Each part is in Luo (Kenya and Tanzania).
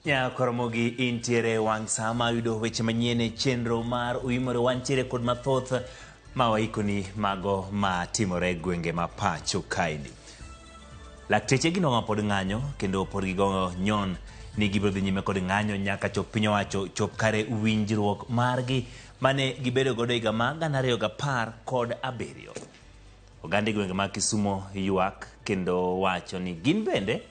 Ya Ramogi intiere wang sama yudo weche manyien chenro mar uimore wantiere kod mathoth mawaikoni mago matimore gwenge ma pacho kaendi. Lakteche gino pod ng'anyo kendo pod gigo nyon ni gibiro dhi nyime kod ng'anyo nyaka chop piny owacho chop kare winjruok margi mane gibedo godo higa ma 2017. Oganda gwenge ma Kisumo ywak kendo wacho ni gin bende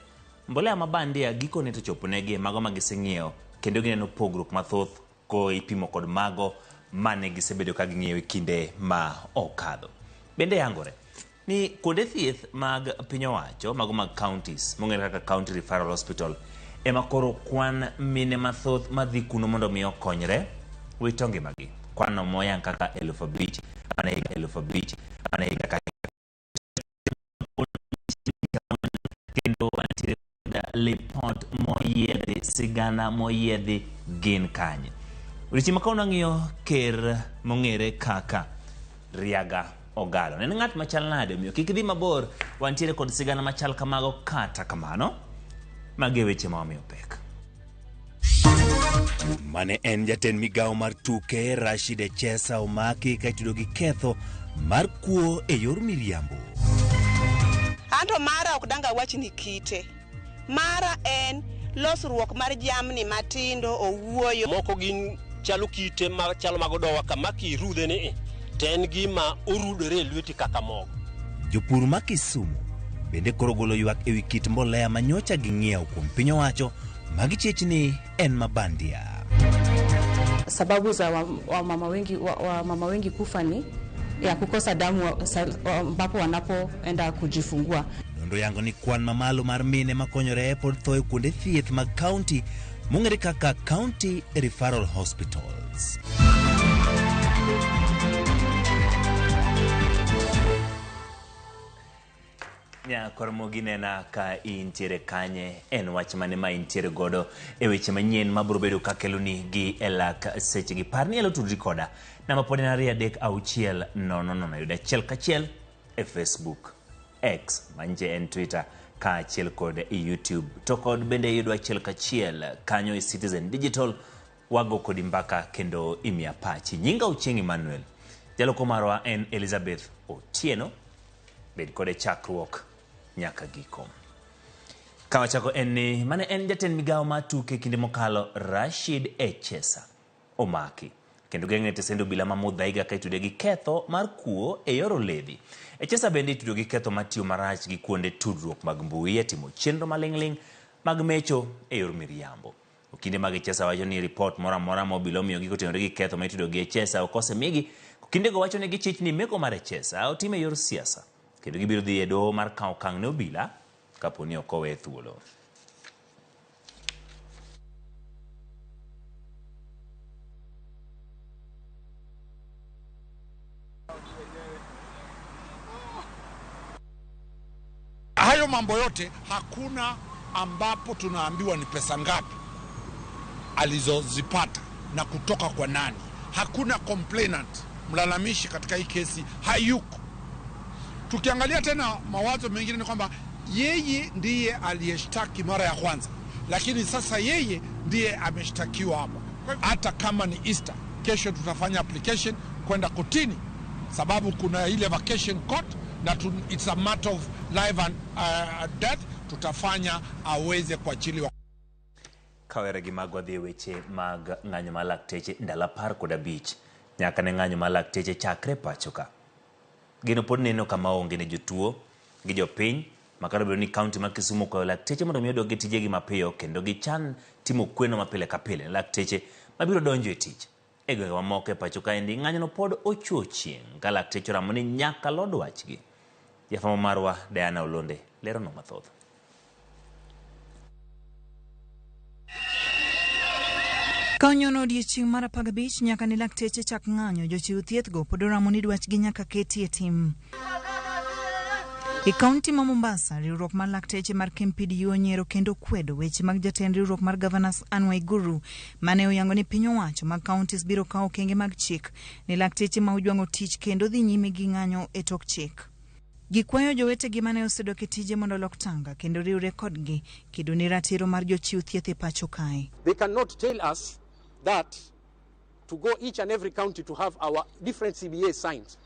mbolea mabandia gikone to choponegi mago magiseng'iewo kendo gineno pogruok mathoth ko ipimo kod mago mane gisebedo ka ging'iewo kinde ma okadho. Bende yangore ni kuonde thieth mag piny owacho mago mag counties mong'ere kaka County Referral Hospital ema koro kwan mine mathoth madhi kuno mondo mi okonyre wito ngimagi. Kwan no moyang kaka 5,000 ana higa 5,000 ana higa kendo wantiere lipot moyiedhi sigana moyiedhi gin kanye. Weche makauna ng'iyo ker mong'ere kaka Riaga Ogalo. Nene ng'at machal nade miyo kik dhi mabor wantiere kod sigana machal kamago kata kamano mage weche ma wamiyo pek. Mane en jatend migawo mar tuke Rashid Chesa omaki ka itudo gi ketho mar kuo e yor miriambo. Anto mara ok danga wachi ni kite. Mara en losruok mar jamni matindo owuoyo. Moko gin chalo kite ma chalo magodowa kama kirudhe ni ten gima orudore lweti kaka mogo. Jopur ma Kisumo bende koro golo ywak ewi kit mbolea manyocha ging'iewo kuom piny owacho magichech ni en mabandia. Sababu za mama wengi kufa ni ya kukosa damu ambapo wanapoenda kujifungua. Nondo yango ni kwan mamalo mar mine makonyore pod thoe kuonde thieth mag county mong'ere kaka County Referral Hospitals. Nya Ramogi nena ka intiere kanye en wach mane ma intiere godo e weche manyien mabiro bedo kakeloni gi elak seche gi parni elo tudri koda namba pod en 23600 yuda achiel kachiel e Facebook, X manje en Twitter ka achiel kod YouTube to kod bende yudo achiel kachiel kanyo e Citizen Digital wago kodi mbaka kendo imia pachi. Nyinga Uchengi Manuel jaloko marwa en Elizabeth Otieno bed kode chakruok nyaka giko. Kama chako en ni mane en jatend migawo matuke kinde mokalo Rashid Chesa omaki kendo geng'e tesendo bila mamudhaiga ka itude gi ketho mar kuo e yor oledhi. Chesa bende itudo gi ketho matiyo marach gi kuonde tudruok mag mbui timo chenro maling'ling mag mecho e yor miriambo. Kinde mag Chesa wacho ni report mora mobilo miyo gi kotenore gi ketho ma itudo gi Chesa okose migi kinde go wacho ne gi chich ni meko mar Chesa otime yor siasa kendo gibiro dhi e doho mar kawo okang' ne obila kapo ni okowe thuolo. Hayo mambo yote hakuna ambapo tunaambiwa ni pesa ngapi alizozipata na kutoka kwa nani. Hakuna complainant, mlalamishi katika hii kesi hayuko. Tukiangalia tena mawazo mengine ni kwamba yeye ndiye aliyeshtaki mara ya kwanza, lakini sasa yeye ndiye ameshtakiwa hapa. Hata kama ni Easter, kesho tutafanya application kwenda kotini sababu kuna ile vacation court na it's a matter of life and death. Tutafanya aweze kuachiliwa. Kawere gi magwa dhi weche mag ng'anyo ma lakteche ndala 15 nyaka ne ng'anyo ma lakteche chakre pachoka. Gino pod neno kama onge ne jotuo gi jopiny makaro bedo ni kaunti ma Kisumo kwa lakteche mondo mi odog tijegi mapiyo kendo gichan timo kweno mapile ka pile. Lakteche mabiro donjo e tich e gwenge mamoko e pachoka endi ng'anyo no pod ochuo chieng' ka lakteche ramo ni nyaka lod wachgi. Jafamo marwa Diana Olonde lero no mathoth. Kaonyono odiechieng' mar 15 nyaka ne lakteche chak ng'anyo jochiw thieth go pod ramo ni dwachgi nyaka keti e tim. E kaunti ma Mombasa, riwruok mar lakteche mar KMPDU onyero kendo kwedo weche mag jatend riwruok mar Governors Anne Waiguru mane oyango ni piny owacho mag counties biro kawo okenge mag chik ne lakteche ma ojwang'o tich kendo dhi nyime gi ng'anyo e tok chik. Gikwayo jowetegi mane osedok e tije mondo olok tanga kendo riwre kodgi kedo ne ratiro mar jochiw thieth e pacho kae. They cannot tell us that to go each and every county to have our different CBA signed.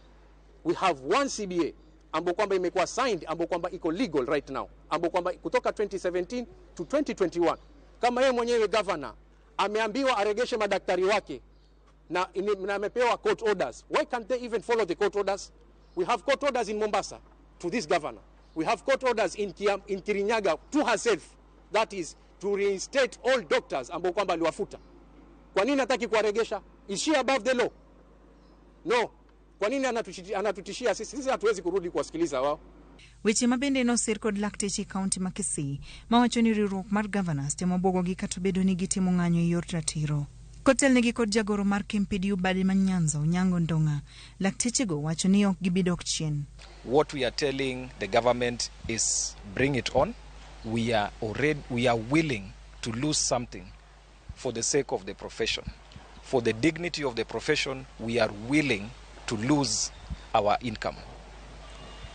We have one CBA ambapo kwamba imekuwa signed, ambapo kwamba iko legal right now, ambapo kwamba kutoka 2017 to 2021. Kama yeye mwenyewe governor ameambiwa aregeshe madaktari wake na amepewa court orders, why can't they even follow the court orders? We have court orders in Mombasa to this governor. We have court orders in Kirinyaga to herself, that is to reinstate all doctors ambao kwamba aliwafuta. Kwa nini hataki kuwaregesha? Is she above the law? No. Kwa nini anatutishia sisi? Sisi hatuwezi kurudi kuwasikiliza wao. Weche mabende nosir kod lakteche kaunti ma Kisii mawacho ni riwruok mar governors temo bwogogi kata bedo ni gitimo ng'anyo e yor ratiro. Kotelnegi kod jagoro mar KMPDU Badi Manyanza Onyango Ndonga, laktechego wacho ni ok gibidok chien. What we are telling the government is bring it on. We are willing to lose something for the sake of the profession. For the dignity of the profession, we are willing to lose our income.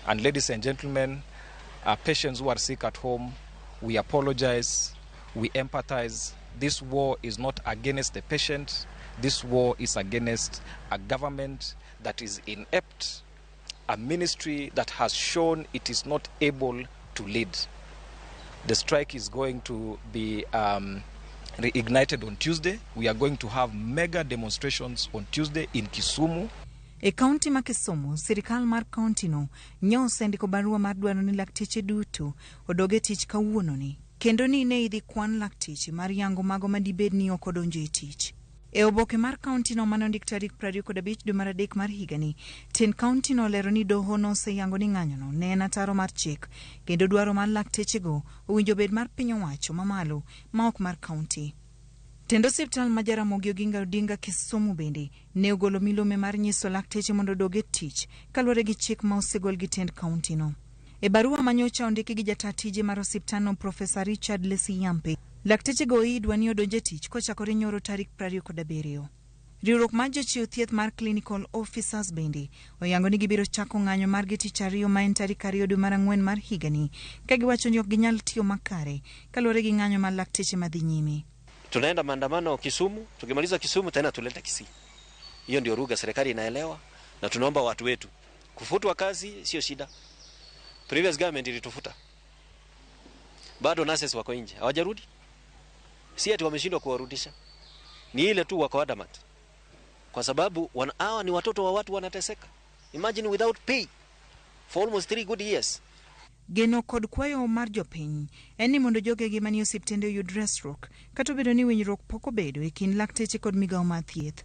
And ladies and gentlemen, our patients who are sick at home, we apologize, we empathize. This war is not against the patient. This war is against a government that is inept, a ministry that has shown it is not able to lead. The strike is going to be reignited on Tuesday. We are going to have mega demonstrations on Tuesday in Kisumu. E kaunti ma Kisumu, sirikal mar kaunti no osendiko barua mar dwaro ni lakteche duto odoge tich kawuononi, kendo ni ne idhi kwan lakteche mar yango mago madibed ni ok odonjo e tich. E oboke mar kaunti no manondik tarik 25 dwe mar adek mar higani, ten kaunti no lero ni doho no oseyango ni ng'anyono ne en ataro mar chik, kendo dwaro mar laktechego owinjo bed mar piny owacho mamalo ma ok mar kaunti. Tendo osiptal ma Ramogi Oginga Odinga Kisumu bende ne ogolo milome mar nyiso lakteche mondo odoge tich kaluwore gi chik ma osegol gi tend kaunti no. E barua manyocha ondiki gi jata tije mar osiptalno Profesa Richard Lesiyampe, laktechego idwa ni odonje tich kochakore nyoro tarik 27. Riwruok mar jochiw thieth mar Clinical Officers bende oyango ni gibiro chako ng'anyo margi tich ariyo ma en tarik 2 dwe mar 4 mar higani, ka giwacho ni ok ginyal tiyo makare kaluwore gi ng'anyo mar lakteche madhi nyime. Tunaenda maandamano Kisumu, tukimaliza Kisumu tena tuleta Kisii. Hiyo ndio lugha serikali inaelewa, na tunaomba watu wetu kufutwa kazi sio shida. Previous government ilitufuta. Bado nurses wako nje, hawajarudi. Si ati wameshindwa kuwarudisha. Ni ile tu wako adamant. Kwa sababu hawa ni watoto wa watu wanateseka. Imagine without pay for almost 3 good years. Geno kod kwayo mar jopiny en ni mondo jogegi manie osiptende oyud resruok kata obedo ni winjruok pok obedo e kind lakteche kod migawo mar thieth.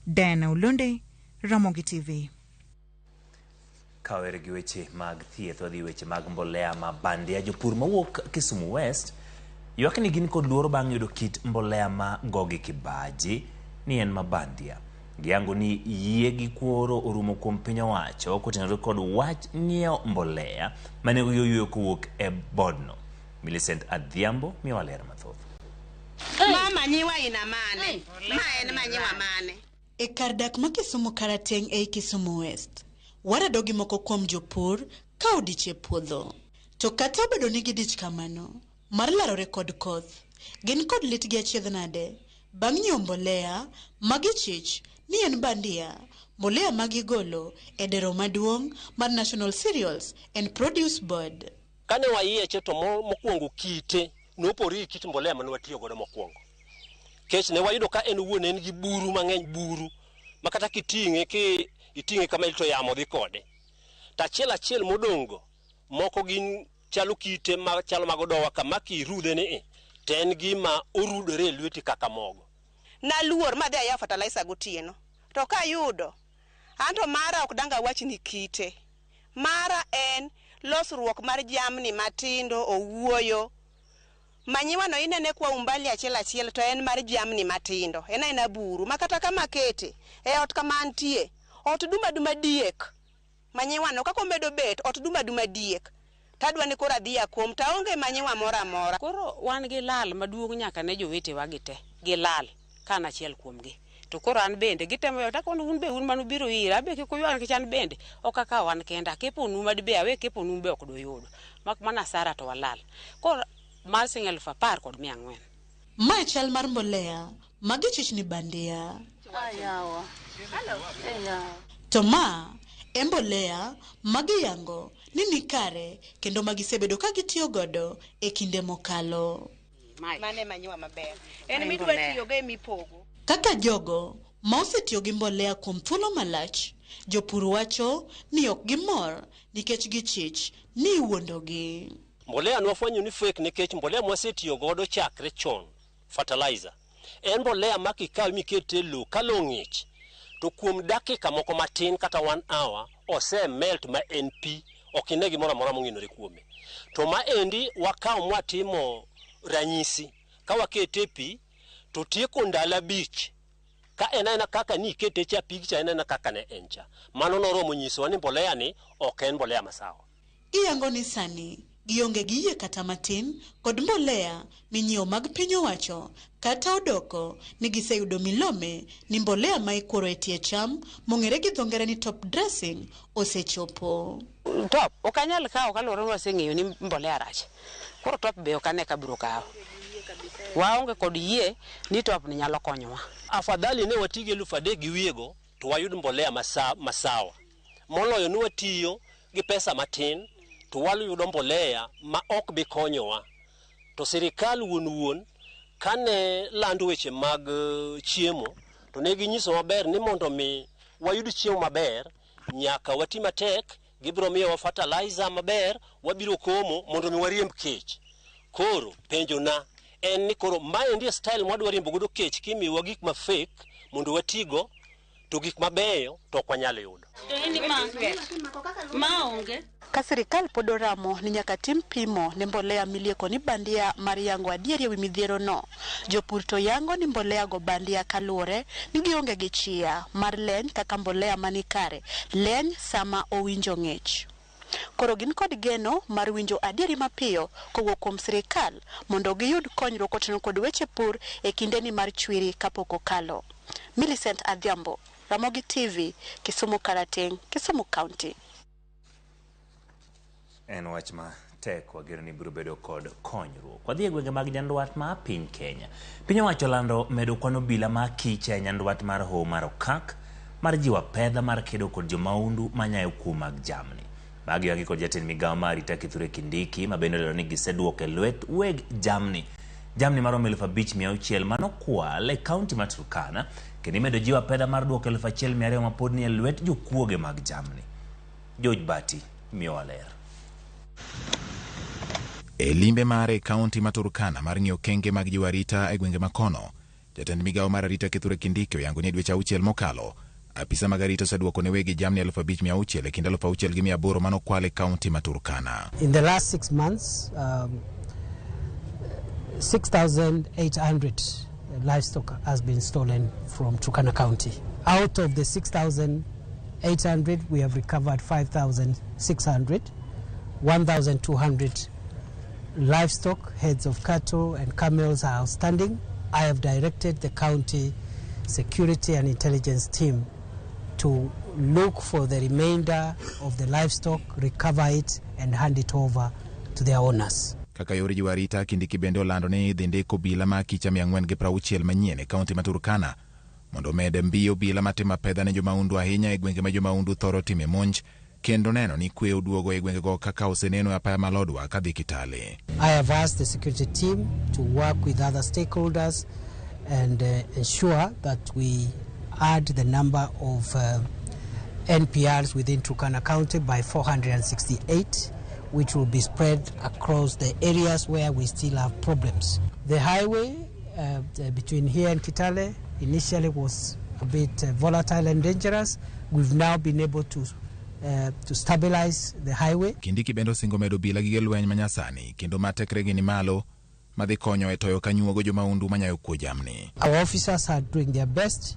Dana Ulonde, Ramogi TV. Kawere gi weche mag thieth wadhi weche mag mbolea ma bandia. Jopur mawuok Kisumu West ywak ni gin kod luoro bang' yudo kit mbolea ma Ngogi Kibaji ni en mabandia. Giyango ni yiegi kuoro orumo kuom piny owacho kotenore kod wach ng'iewo mbolea mane oyuyo kowuok e bodno. Millicent Adhiambo miwa ler mathoth. Mama nyiwa ina mane? Ma en manyiwa mane? E kar dak ma Kisumu Karateng e Kisumu West, waradogi moko kuom jopur ka odiche puodho. To kata obedo ni gidich kamano, mar larore kod koth, gin kod litgi achiedh nade bang' nyiewo mbolea magichich ni en bandia, mbolea magigolo e dero maduong' mar National Cereals and Produce Board. Kane wayieche to mokwongo kite nopori kit mbolea mane watiyo godo mokwongo. Kech ne wayudo ka en wuon en gi buru mang'eny, buru makata iting'e kama ito yamo dhi kode. Tachiel modongo moko gin chalo kite ma chalo magodowa kama kirudhe ni ten gima orudore lweti kaka mogo. Naluor madhi aya fertilizer gotieno. To ka yudo anto mara ok danga wach ni kite. Mara en losruok mar jamni matindo owuoyo. Manyiwa no inene kwa umbali achiel to en mar jamni matindo. Ena buru makata kama kete e ot kama antie. Ot duma diek. Manyiwa no kako medo bet ot duma diek. Tadwa ni kora dhia kuom taonge manyiwa mora. Koro wan gi lal maduong' nyaka ne jowete wagite. Gi lal kana achiel kuomgi. to koro an bende gitemo yo takon un be un manu biro ira be kiko yuan kichan bende okaka wan kenda kepo nu mad be awe kepo nu be okdo yudo mak mana sara to walal koro mar singel fa par kod 400 ma chal mar mbolea magi chich ni bandia ayawa to ma embolea magi yango ni kare kendo magi sebedo ka gitiyo godo e kinde mokalo mane manywa maber en midwa tiyo go mipogo kaka jogo ma osetiyo gi mbolea kuom thuolo malach jopur wacho ni ok gimor nikech gichich ni iwuondogi. Mbolea nwafwanyo ni fake nikech mbolea mwasetiyo godo chakre chon fertilizer en mbolea makikaw mikete lo kalong'ich to kuom dakika moko matin kata 1 hour ose melt ma NP okine gimoro amora mong'inore kuome to ma endi wakaw mwatimo ranyisi ka wakete pi to tieko ndala bich ka enana kaka ni kete cha pigcha enana kaka ne encha mano noromo nyiso ni mbolea ni ok en mbolea masawa iyango ni sani gionge giye kata matin kod mbolea minyiew mag piny owacho kata odoko ni giseyudo milome ni mbolea ma ikoro e tie cham mong'ere gi dhongere ni top dressing osechopo top okanyal kawo kaloro waseng'eyo ni mbolea rach koro top be okane kabiro kawo waonge kod yie ni top ni nyalo konyowa afadhali ne watige 3,000 gi wiego to wayud mbolea masawa moloyo ni watiyo gi pesa matin to wayudo mbolea ma ok bi konyowa to sirikal wuon kane lando weche mag chiemo to ne ginyiso maber ni mondo mi wayud chiemo maber nyaka wati matek gibiro miyo wa fertilizer maber wabiro komo mondo mi wariemb kech koro penjo na en ni koro maendi style mwadwa riembo godo kech kimiwa gik ma fake mondo watigo to gik mabeyo to kwanyalo yudo maonge ka sirikal pod oramo ni nyaka tim pimo ne mbolea milieko ni bandia mar yango adieri ewi midhiero no jopur to yango ni mbolea go bandia kaluore ni gionge gi chia mar leny kaka mbolea mani kare leny sama owinjo ng'ich koro gin kod geno mar winjo adieri mapiyo kowuok kuom sirikal mondo giyud konyruok kotenore kod weche pur e kindeni mar chwiri kapok okalo. Millicent Adhiambo, Ramogi TV, Kisumu Karateng, Kisumu County. En wach ma tek wagero ni biro bedo kod konyruok. Wadhi e gwenge mag nyandwat ma piny Kenya. Piny owacho lando medo kwano obila ma kich e nyandwat mar Hoho mar Okak mar jiwa pedha mar kedo kod jomaundu manyayo kuo mag jamni. Magi yangi kod jatend migawo mar arita Kithure Kindiki ma bende olero ni giseduoko e lwet weg jamni maromo 5,600 manokwal e kaunti ma Turkana kendo imedo jiwa pedha mar duoko 1,200 ma pod ni e lwet jokuoge mag jamni. George Bati miyo waler. E limbe mare kaunti ma Turkana mar ng'iyo kenge mag jiwa arita e gwenge makono, jatend migawo mar arita Kithure Kindiki oyango ni dweche 6 mokalo apisa mag arita oseduoko ne wegi jamni 5,600 e kind 6,800 manokwal e kaunti ma Turkana. In the last 6 months, 6,800 livestock has been stolen from Turkana County. Out of the 6,800, we have recovered 5,600, 1,200 livestock, heads of cattle and camels are outstanding. I have directed the county security and intelligence team to look for the remainder of the livestock, recover it and hand it over to their owners. Kaka yore jiwa arita Kindiki bende olando ni idhi ndiko obila ma kicha 460 manyien e kaunti ma Turkana mondo med mbiyo obila matimo pedha ne jomaundu ahinya e gwenge ma jomaundu thoro time monj kendo neno ni kwe oduogo e gwenge go kaka oseneno apaya malodwa kadhi Kitale. I have asked the security team to work with other stakeholders and ensure that we add the number of NPRs within Turkana County by 468, which will be spread across the areas where we still have problems. The highway between here and Kitale initially was a bit volatile and dangerous. We've now been able to stabilize the highway. Kindiki bendo singo medo bila gige lweny manyasani kendo matekregi ni malo madhi konyo e toyo kanyuogo jomaundu manyayo kuo jamni. Our officers are doing their best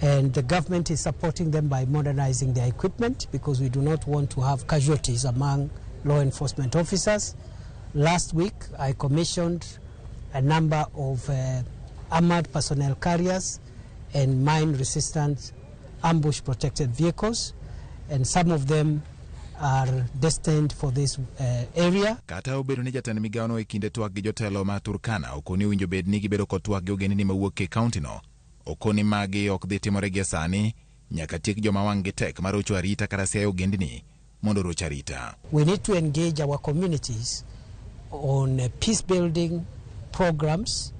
and the government is supporting them by modernizing their equipment because we do not want to have casualties among law enforcement officers. Last week I commissioned a number of armored personnel carriers and mine-resistant ambush-protected vehicles, and some of them are destined for this area. Kata obedo ni jatend migaono e kinde twak gi jotelo ma Turkana okoni winjo bed ni gibedo kod twak gi ogendini mawuok e kaunti no, okoni magi ok dhi timore gi sani nyaka tiek joma wang' gi tek mar rocho arita kata siayo ogendini mondo roch arita. We need to engage our communities on peace building programs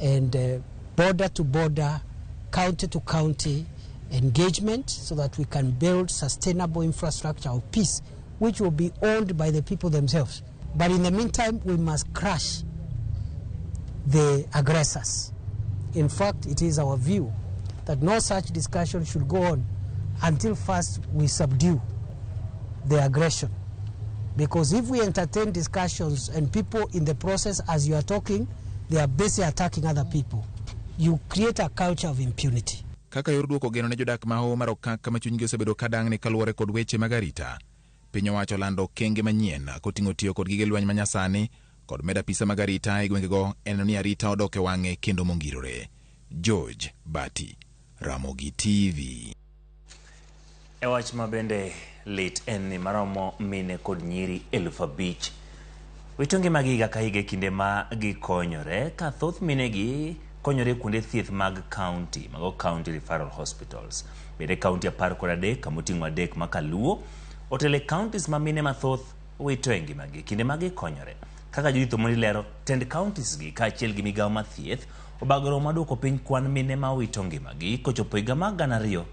and border to border, county to county engagement so that we can build sustainable infrastructure of peace which will be owned by the people themselves. But in the meantime, we must crush the aggressors. In fact, it is our view that no such discussion should go on until first we subdue the aggression. Because if we entertain discussions and people in the process, as you are talking, they are basically attacking other people, you create a culture of impunity. Kaka yor duoko geno ne jodak maho mar okak kama chunygi osebedo kadang' ni kaluwore kod weche mag arita, piny owacho lando kenge manyien koting'o tiyo kod gige lweny manyasani kod med apisa mag arita e gwengego en ni arita odok e wang'e kendo mongirore. George Bati, Ramogi TV. E wach ma bende lit en ni maromo mine kod nyiri 5,000 wito ngimagi higa ka higa kinde ma gikonyore ka thoth minegi konyore kuonde thieth mag county, mago county referral hospitals. Bende county 13 kamoting'o 3 makaluo otele counties ma mine mathoth wito e ngimagi kinde ma gikonyore. Kaka Judith Omoni lero, tend counties gi kaachiel gi migawo ma thieth obagoro maduoko piny kwan mine ma wito ngimagi kochopo higa mag 2030.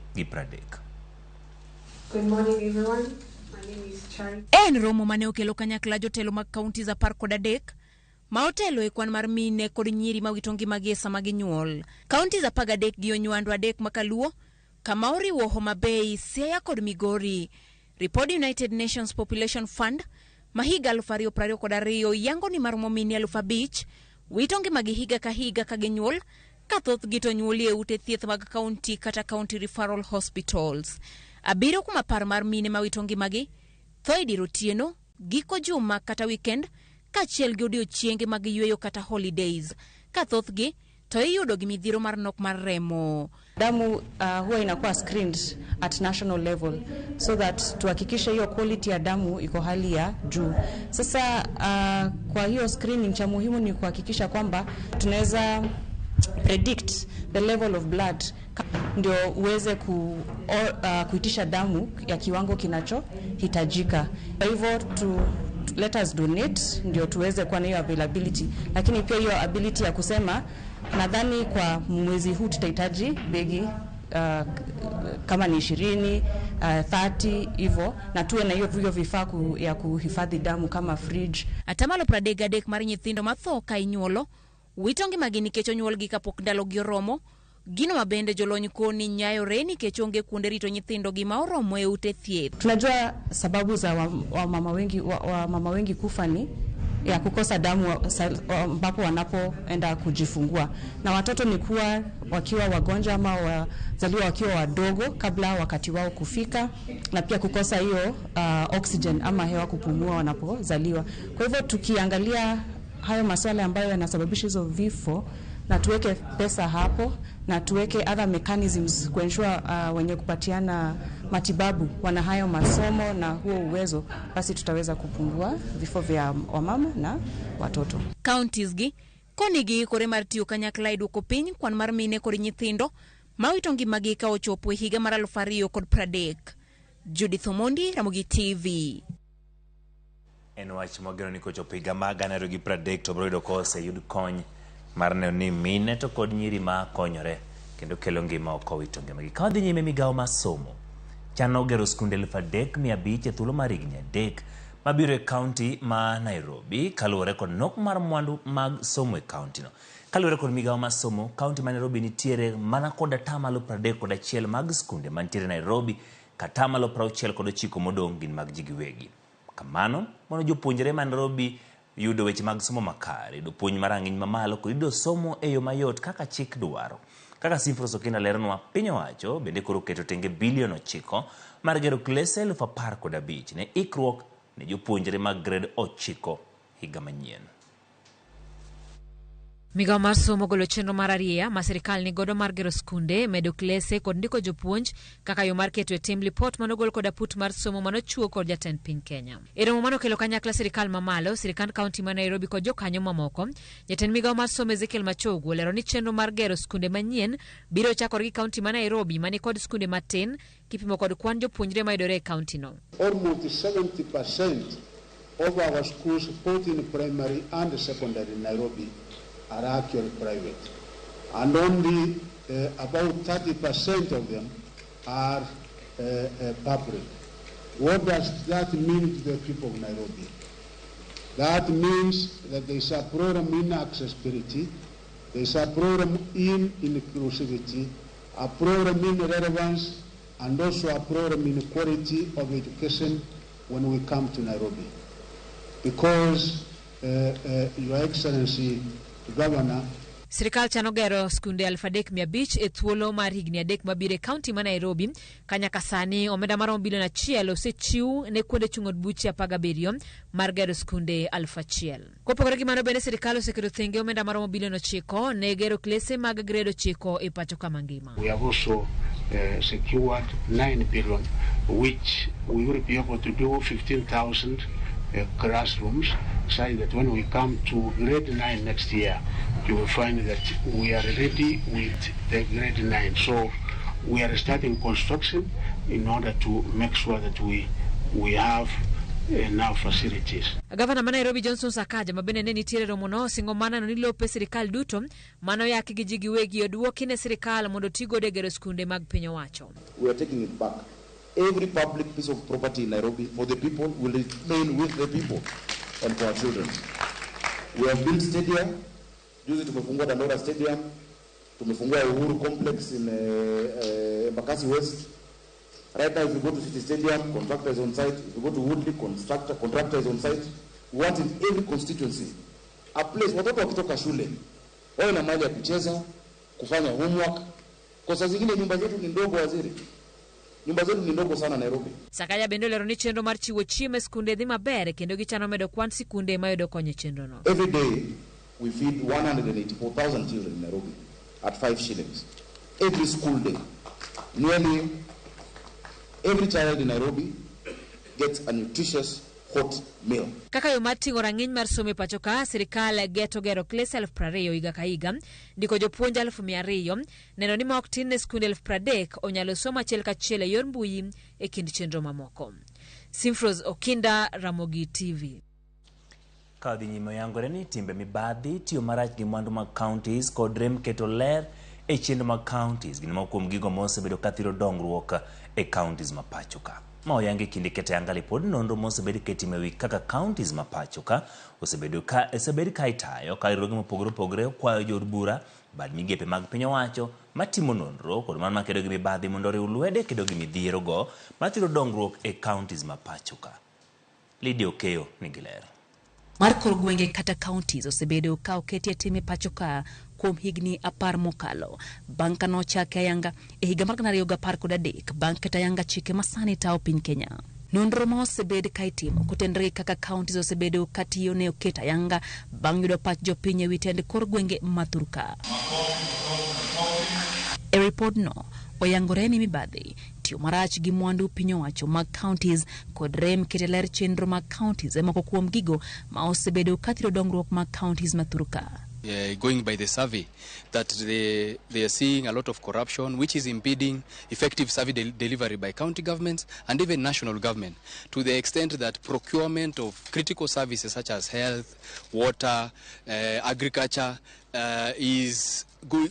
Good morning, everyone. My name is Charity. En romo mane okelo kanyakla jotelo mag counties 13 ma otelo e kwan mar mine kod nyiri ma wito ngimagi e sama ginyuol. Counties 13 gi onywando 3 makaluo kama oriwo Homa Bay, Siaya kod Migori. Report United Nations Population Fund ma higa 2022 yango ni maromo mine 5,000 wito ngimagi higa ka higa ka ginyuol ka thoth gi to nyuolie ute thieth mag county kata county referral hospitals. 7 kuom 10 mar mine ma wito ngimagi tho e dier otieno, giko juma kata weekend kaachiel gi odiechienge mag yweyo kata holidays. Ka thothgi to iyudo gi midhiero mar nok mar remo. Damu huwa inakuwa screened at national level so that tuhakikishe hiyo quality ya damu iko hali ya juu. Sasa kwa hiyo screening cha muhimu ni kuhakikisha kwamba tunaweza predict the level of blood ndio uweze kuitisha damu ya kiwango kinachohitajika. Kwa hivyo let us donate ndio tuweze kuwa na hiyo availability, lakini pia hiyo ability ya kusema nadhani kwa mwezi huu tutahitaji begi kama ni 20, 30 hivyo, na tuwe na hiyo vifaa ya kuhifadhi damu kama fridge. Atamalo 33 mar nyithindo matho ka inyuolo wito ngimagi nikech onyuolgi kapok ndalogi oromo. Gino mabende jolony koni nyayore nikech onge kuonde rito nyithindo gi ma oromo e ute thieth. Tunajua sababu za mama wengi kufa ni ya kukosa damu ambapo wanapoenda kujifungua, na watoto ni kuwa wakiwa wagonjwa ama wazaliwa wakiwa wadogo kabla wakati wao kufika, na pia kukosa hiyo oxygen ama hewa kupumua wanapozaliwa. Kwa hivyo tukiangalia hayo masuala ambayo yanasababisha hizo vifo, na tuweke pesa hapo na tuweke other mechanisms kuensure wenye kupatiana matibabu wana hayo masomo na huo uwezo, basi tutaweza kupungua vifo vya wamama na watoto. Counties gi konigi kore mar tiyo kanyakla e duoko piny kwan mar mine kod nyithindo ma wito ngimagi ka ochopo e higa mar 2030. Judith Omoni, Ramogi TV. En wach mogeno ni kochopo higa mag 2030 to biro yudo koseyud kony mar neno ni mine to kod nyiri ma konyore kendo kelo ngima ok owito ngimagi. Ka wadhi nyime migawo mar somo chano gero skunde 3,500 e thuolo mar higni 3 mabiro e kaunti ma Nairobi kaluwore kod nok mar mwandu mag somo e kaunti no. Kaluwore kod migawo mar somo, kaunti ma Nairobi nitiere mana kod 31% mag skunde mantiere Nairobi ka 69% modong' gin mag ji giwegi. Kamano, mondo jopuonjre ma Nairobi yudo weche mag somo makare, yudo puonj marang'iny mamalo kod yudo somo e yo mayot kaka chik dwaro. Kaka Simfros Okina leronwa, piny owacho bende koro keto tenge bilion 9 mar gero klese 15,000 ne ikruok ne jopuonjre mag grade 9 higa manyien. Migao mar somo golo chenro mar ariya ma sirkal ni godo mar gero skunde, medo klese kod ndiko jopuonj kaka yo mar keto e tim lipot manogol kod aput mar somo manochuo kod jatend piny Kenya. E romo manokelo kanyakla sirkal mamalo, sirkand kaunti ma Nairobi kod jokanyo mamoko, jatend migao mar somo Ezekiel Machogu olero ni chenro mar gero skunde manyien biro chakore gi kaunti ma Nairobi mani kod skunde matin kipimo kod kwan jopuonjre mayudore e kaunti no. Almost 70% of our schools, both in primary and secondary in Nairobi, are actually private, and only about 30% of them are public. What does that mean to the people of Nairobi? That means that there is a program in accessibility, there is a program in inclusivity, a program in relevance, and also a program in quality of education when we come to Nairobi. Because, Your Excellency, Governor, sirikal chano gero skunde 3,500 e thuolo mar higni 3 mabire kaunti ma Nairobi. Kanyaka sani omenda marom bilion 1 osechiw ne kuonde chung'od buche 17 mar gero skunde 1,000. Kopogore gi mano bende sirikal oseketo thenge omenda marom bilion 9 ne gero klese mag grade 9 e pacho kama ngima. We have also secured 9 billion, which we will be able to do 15,000 classrooms, so that when we come to grade 9 next year, you will find that we are ready with the grade 9. So we are starting construction in order to make sure that we have enough facilities. Gavana ma Nairobi Johnson Sakaja mabende ne nitiere romo no singo mana no ni lope sirikal duto mano yaki gi jigi wegi oduoki ne sirikal mondo tigo de gero skunde mag piny owacho. We are taking it back. Every public piece of property in Nairobi for the people will remain with the people and for our children. We have built stadium. Juzi tumefungua Dandora Stadium. Tumefungua Uhuru Complex in Embakasi West. Right now, if you go to City Stadium, contractor is on site. If you go to Woodley, contractor is on site. We want in every constituency a place watoto wakitoka shule wawe na mahali ya kucheza, kufanya homework. Kwa saa zingine nyumba zetu ni ndogo, waziri. Nyumba zetu ni ndogo sana Nairobi. Sakaja bende olero ni chenro mar chiwo chiemo skunde dhi maber kendo gichano medo kwan sikunde mayudo konyo chenro no. Every day we feed 184,000 children in Nairobi at 5 shillings. Every school day. Nearly every child in Nairobi gets a nutritious hot meal. Kaka yo mar ting'o rang'iny mar somo e pacho ka, sirikal geto gero klese 20,000 higa ka higa, ndiko jopuonj 200,000, neno ni ma ok tin ne skunde 30,000 onyalo somo achiel kachiel e yor mbui e kind chenro mamoko. Simfros Okinda, Ramogi TV. Kadhi nyime yangore ni timbe mibadhi tiyo marach gi mwandu mag counties kod rem keto ler e chenro mag counties gin moko kuom gigo mosebedo kathiro dongruok e counties ma pacho ka. Ma oyangi kinde kete angali pod nonro mosebedo ketime wi kaka counties ma pacho ka osebedo ka itayo ka riwruoge mopogore kwayo jod bura bad migepe mag piny owacho matimo nonro kod man makedo gi mibadhi mondo oriw lwede kedo gi midhiero go mathiro dongruok e counties ma pacho ka. Lydia Okeyo nigi ler. Mar kor gwenge kata counties osebedo ka oketie time pacho ka kuom higni 10 mokalo. Bang' kano chake ayanga e higa mar 2013 bang' keto ayanga chike masani tao piny Kenya. Nonro ma osebed ka itimo kotenre kaka counties osebedo katiyo ne oketa ayanga bang' yudo pach jopiny e witend kor gwenge mathurka. E report no oyangore ni mibadhi tiyo marach gi mwandu piny owacho mag counties kod rem kete ler chenro mag counties moko kuom gigo ma osebedo kathiro dongruok mag counties mathurka. Going by the survey, that they are seeing a lot of corruption, which is impeding effective service delivery by county governments and even national government, to the extent that procurement of critical services such as health, water, agriculture is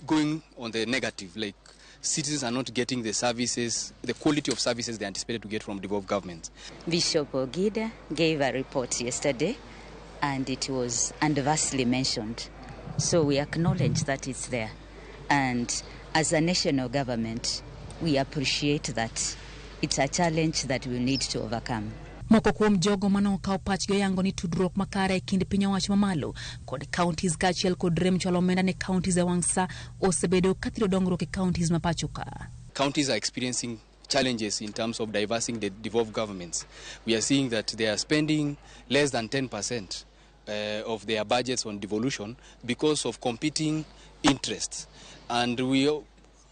going on the negative. Like, citizens are not getting the services, the quality of services they anticipated to get from devolved governments. Bishop Ogida gave a report yesterday, and it was adversely mentioned. So we acknowledge that it's there. And as a national government, we appreciate that. It's a challenge that we need to overcome. Moko kuom jogo manokawo pachgi yango ni tudruok makare e kind piny owacho mamalo kod counties kaachiel kod rem chwalo omenda ne counties e wang' sa osebedo kathiro dongruok e counties ma pacho ka. Counties are experiencing challenges in terms of diversing the devolved governments. We are seeing that they are spending less than 10% of their budgets on devolution because of competing interests. And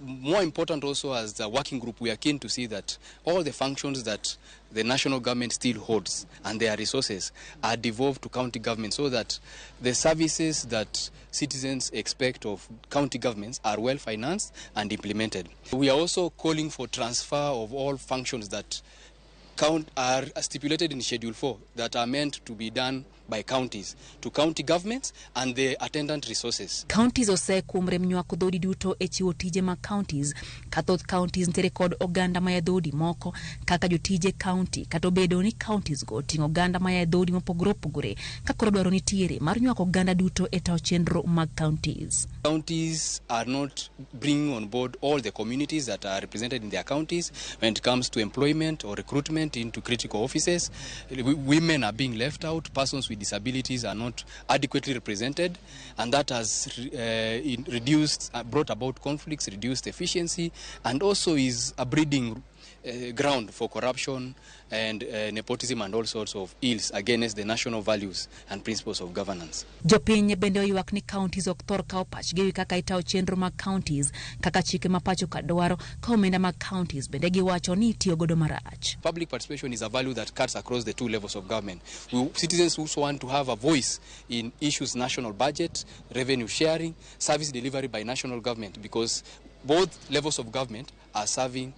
more important also, as a working group, we are keen to see that all the functions that the national government still holds and their resources are devolved to county government, so that the services that citizens expect of county governments are well financed and implemented. We are also calling for transfer of all functions that are stipulated in Schedule 4 that are meant to be done by counties to county governments and the attendant resources. Counties ose kumre mnyuako dhodi duto echiwo tije ma counties, kathoth counties ntere kod oganda maya dhodi moko kaka jotije county, kato bedo ni counties go tingo oganda maya dhodi mopogore opogore kakoro dwaro nitiere mar nyuako oganda duto etao chenro mag counties. Counties are not bringing on board all the communities that are represented in their counties when it comes to employment or recruitment into critical offices. Women are being left out, persons with disabilities are not adequately represented, and that has brought about conflicts, reduced efficiency, and also is a breeding ground for corruption and nepotism and all sorts of ills against the national values and principles of governance. Jopiny bende oyuak ni counties ok thor kao pachgi kaka itao chenro mag counties kaka chike mapacho kadwaro ka omenda mag counties bende giwacho ni itiyo godo marach. Public participation is a value that cuts across the two levels of government. Citizens also want to have a voice in issues national budget, revenue sharing, service delivery by national government, because both levels of government are serving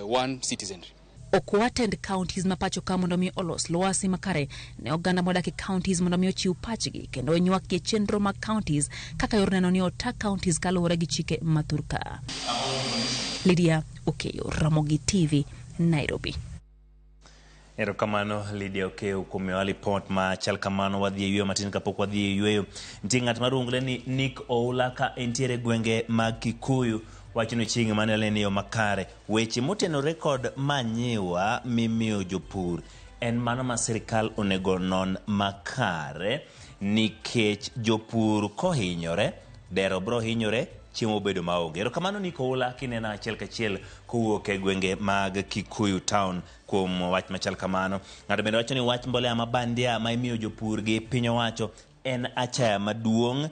one citizenry. Okuatend counties mapacho ka mondo mi olos lwasi makare ne oganda modaki counties mondo mi ochiw pachgi kendo nyuak gi chenro mag counties kaka yor neno ni ota counties kaluwore gi chike maturka. Lydia Okeyo, Ramogi TV, Nairobi. Erokamano Lydia Okeyo kuom report ma chal kamano. Wadhi yweyo matin kapok wadhi yweyo. Nitie ng'at maluongore ni Nick Oula ka entiere gwenge mag Kikuyu wachino chieng' manele ni yo makare. Weche motenore kod manyiwa mimiyo jopur en mano ma sirikal onego non makare, nikech jopur kohinyore dero bro hinyore, chiemo bedo maonge. Erokamano Nick Oula kinena achiel kachiel kowuok e gwenge mag Kikuyu town kuom wach machal kamano. Ng'ato bende wacho ni wach mbolea mabandia ma imiyo jopur gi piny owacho en achaya maduong'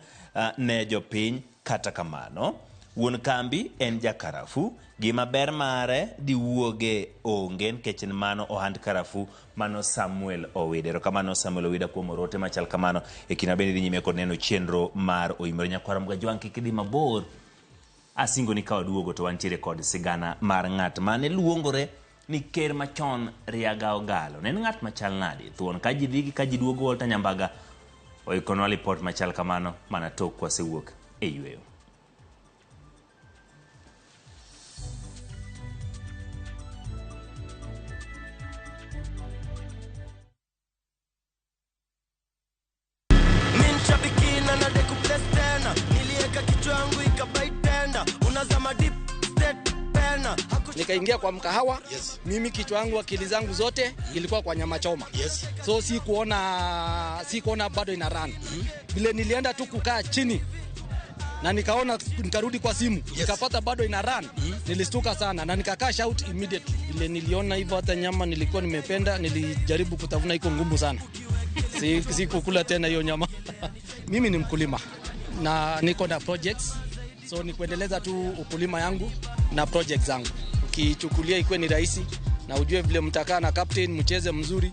ne jopiny. Kata kamano wuon kambi en jakarafu, gima ber mare diwuoge onge nikech mano ohand karafu mano Samuel Owida. Erokamano Samuel Owida kuom orote machal kamano. E kina bende dhi nyime kod neno chenro mar Oimore Nyakwara mga jwang' kik idhi mabor. Asingo ni ka waduogo to wantiere kod sigana mar ng'at mane luongore ni ker machon Riaga Ogalo. Ne en ng'at machal nadi thuon ka ji dhigi ka ji duogo Walter Nyambaga oikonwa report machal kamano mana tok kwasewuok e yweyo. Nikaingia kwa mkahawa, mimi kichwa yangu akili zangu zote ilikuwa kwa nyama choma. So si kuona bado ina run. Vile nilienda tu kukaa chini na nikaona, nikarudi kwa simu, nikapata bado ina run. Nilistuka sana na nikakaa shout immediately. Vile niliona hivyo, hata nyama nilikuwa nimependa, nilijaribu kutafuna, iko ngumu sana. Si kukula tena hiyo nyama. Mimi ni mkulima na niko na projects, so ni kuendeleza tu ukulima yangu na projects zangu. Ukichukulia ikuwe ni rahisi na ujue vile mtakaa na captain mcheze mzuri,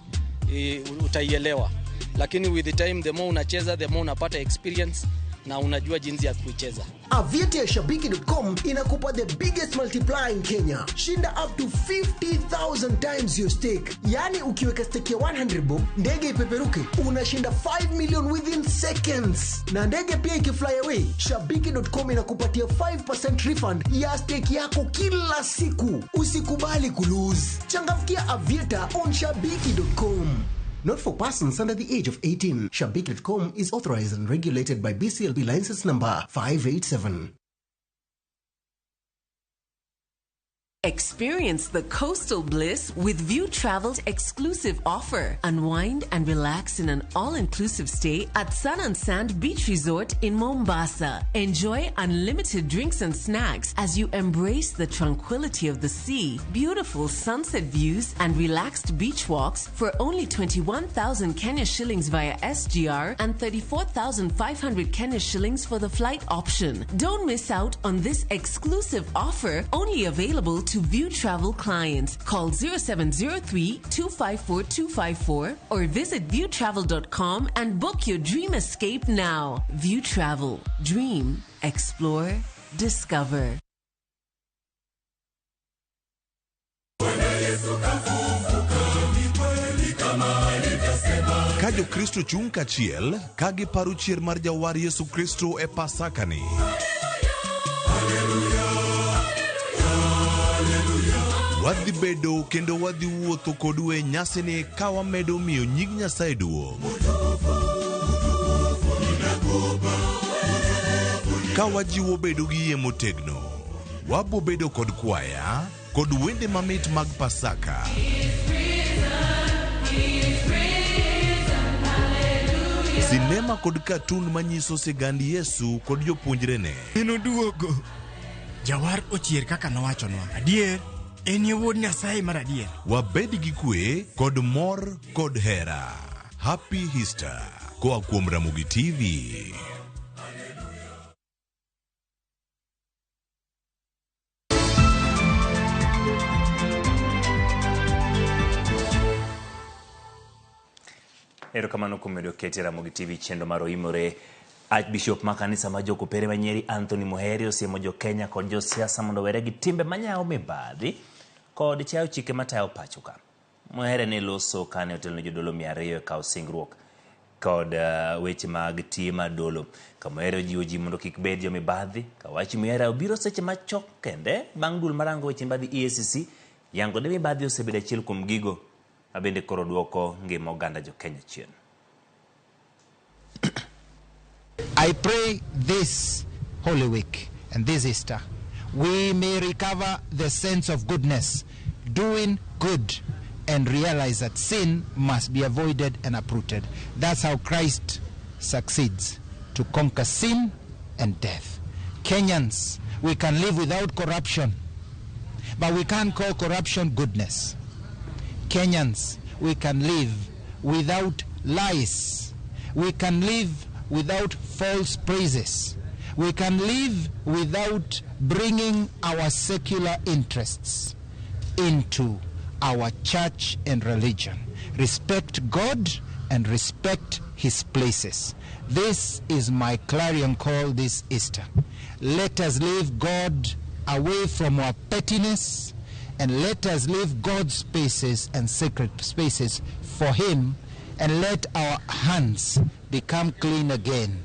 utaielewa. Lakini with the time, the more unacheza, the more unapata experience na unajua jinsi ya kuicheza. Avieti ya Shabiki.com inakupa the biggest multiplier in Kenya. Shinda up to 50,000 times your stake. Yani ukiweka stake ya 100 bob, ndege ipeperuke, unashinda 5 million within seconds. Na ndege pia ikifly away, Shabiki.com inakupatia 5% refund ya stake yako kila siku. Usikubali kulose. Changamkia Avieta on Shabiki.com. Not for persons under the age of 18. Shabiki.com is authorized and regulated by BCLB license number 587. Experience the coastal bliss with View Travel's exclusive offer. Unwind and relax in an all-inclusive stay at Sun and Sand Beach Resort in Mombasa. Enjoy unlimited drinks and snacks as you embrace the tranquility of the sea, beautiful sunset views, and relaxed beach walks for only 21,000 Kenya shillings via SGR and 34,500 Kenya shillings for the flight option. Don't miss out on this exclusive offer, only available to View Travel clients. Call 0703-254-254 or visit viewtravel.com and book your dream escape now. View Travel. Dream. Explore. Discover. Ka Jo-Kristo chung kachiel, ka giparo chier mar Jawar Yesu Kristo e Pasakani. Wadhi bedo kendo wadhi wuotho kodu e nyasini ka wamedo miyo nying Nyasaye duong'. Ka wajiwo bedo gi yie motegno, wabo bedo kod kwaya, kod wende mamit mag Pasaka. Sinema kod katun manyiso sigand Yesu kod jopuonjrene. Ino duogo. Jawar ochier kaka nowachonwa. Adier, en wuod Nyasaye mar adier. Wabed gi kwe kod mor kod hera. Happy Easter. Koa kuom Ramogi TV. Erokamano kuom medo kete Ramogi TV chendo mar oimore. Archbishop makanisa ma jokopere manyeri Anthony Muheri osiemo jo Kenya kod jo siasa mondo were gi timbe manyawo mibadhi kod chayo chike matayo pachoka. Muheri ne loso kane otel ne jodolo 200 kawo singruok kod weche mag tie madolo. Ka Muheri ojiwo ji mondo kik bed jo mibadhi. Ka wach Muheri obiro seche machok kende bang' dul marango weche mibadhi EACC yango ne mibadhi osebedo achiel kuom gigo abende koro duoko ngima oganda jo Kenya chien. I pray this Holy Week and this Easter, we may recover the sense of goodness, doing good, and realize that sin must be avoided and uprooted. That's how Christ succeeds to conquer sin and death. Kenyans, we can live without corruption, but we can't call corruption goodness. Kenyans, we can live without lies. We can live without false praises. We can live without bringing our secular interests into our church and religion. Respect God and respect His places. This is my clarion call this Easter. Let us leave God away from our pettiness, and let us leave God's spaces and sacred spaces for Him, and let our hands become clean again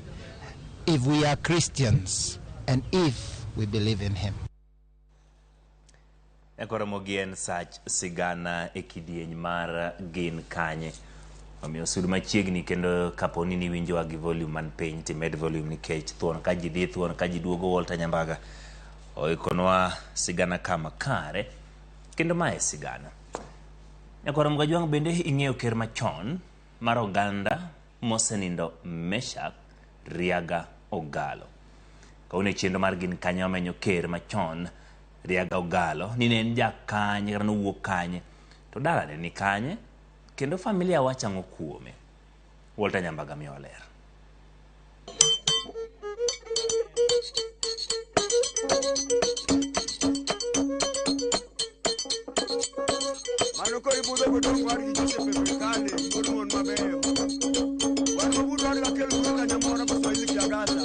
if we are Christians and if we believe in Him. Ramogi en sach sigana e kidieny mar gin kanye. Omiyo sud machiegni kendo kaponi ni winjo gi volume man piny timed volume nikech thuon ka ji dhi thuon ka ji duogo Walter Nyambaga oikonwa sigana kama kare kendo mae sigana. Ramogi jwang' bende ing'eyo ker machon mar oganda mosenindo Meshak Riaga Ogalo. Kaune chendo mar gin kanye omenyo ker machon Riaga Ogalo ni ne en jakanye kata nowuok kanye to dalane ni kanye kendo familia wacha ng'o kuome. Walter Nyambaga miyo ler. Mano ko ibudo godong war gi Joseph Pekane godon mabeyo. Wan mabudo ar gakel kuga nyamora ko soili kiaganda.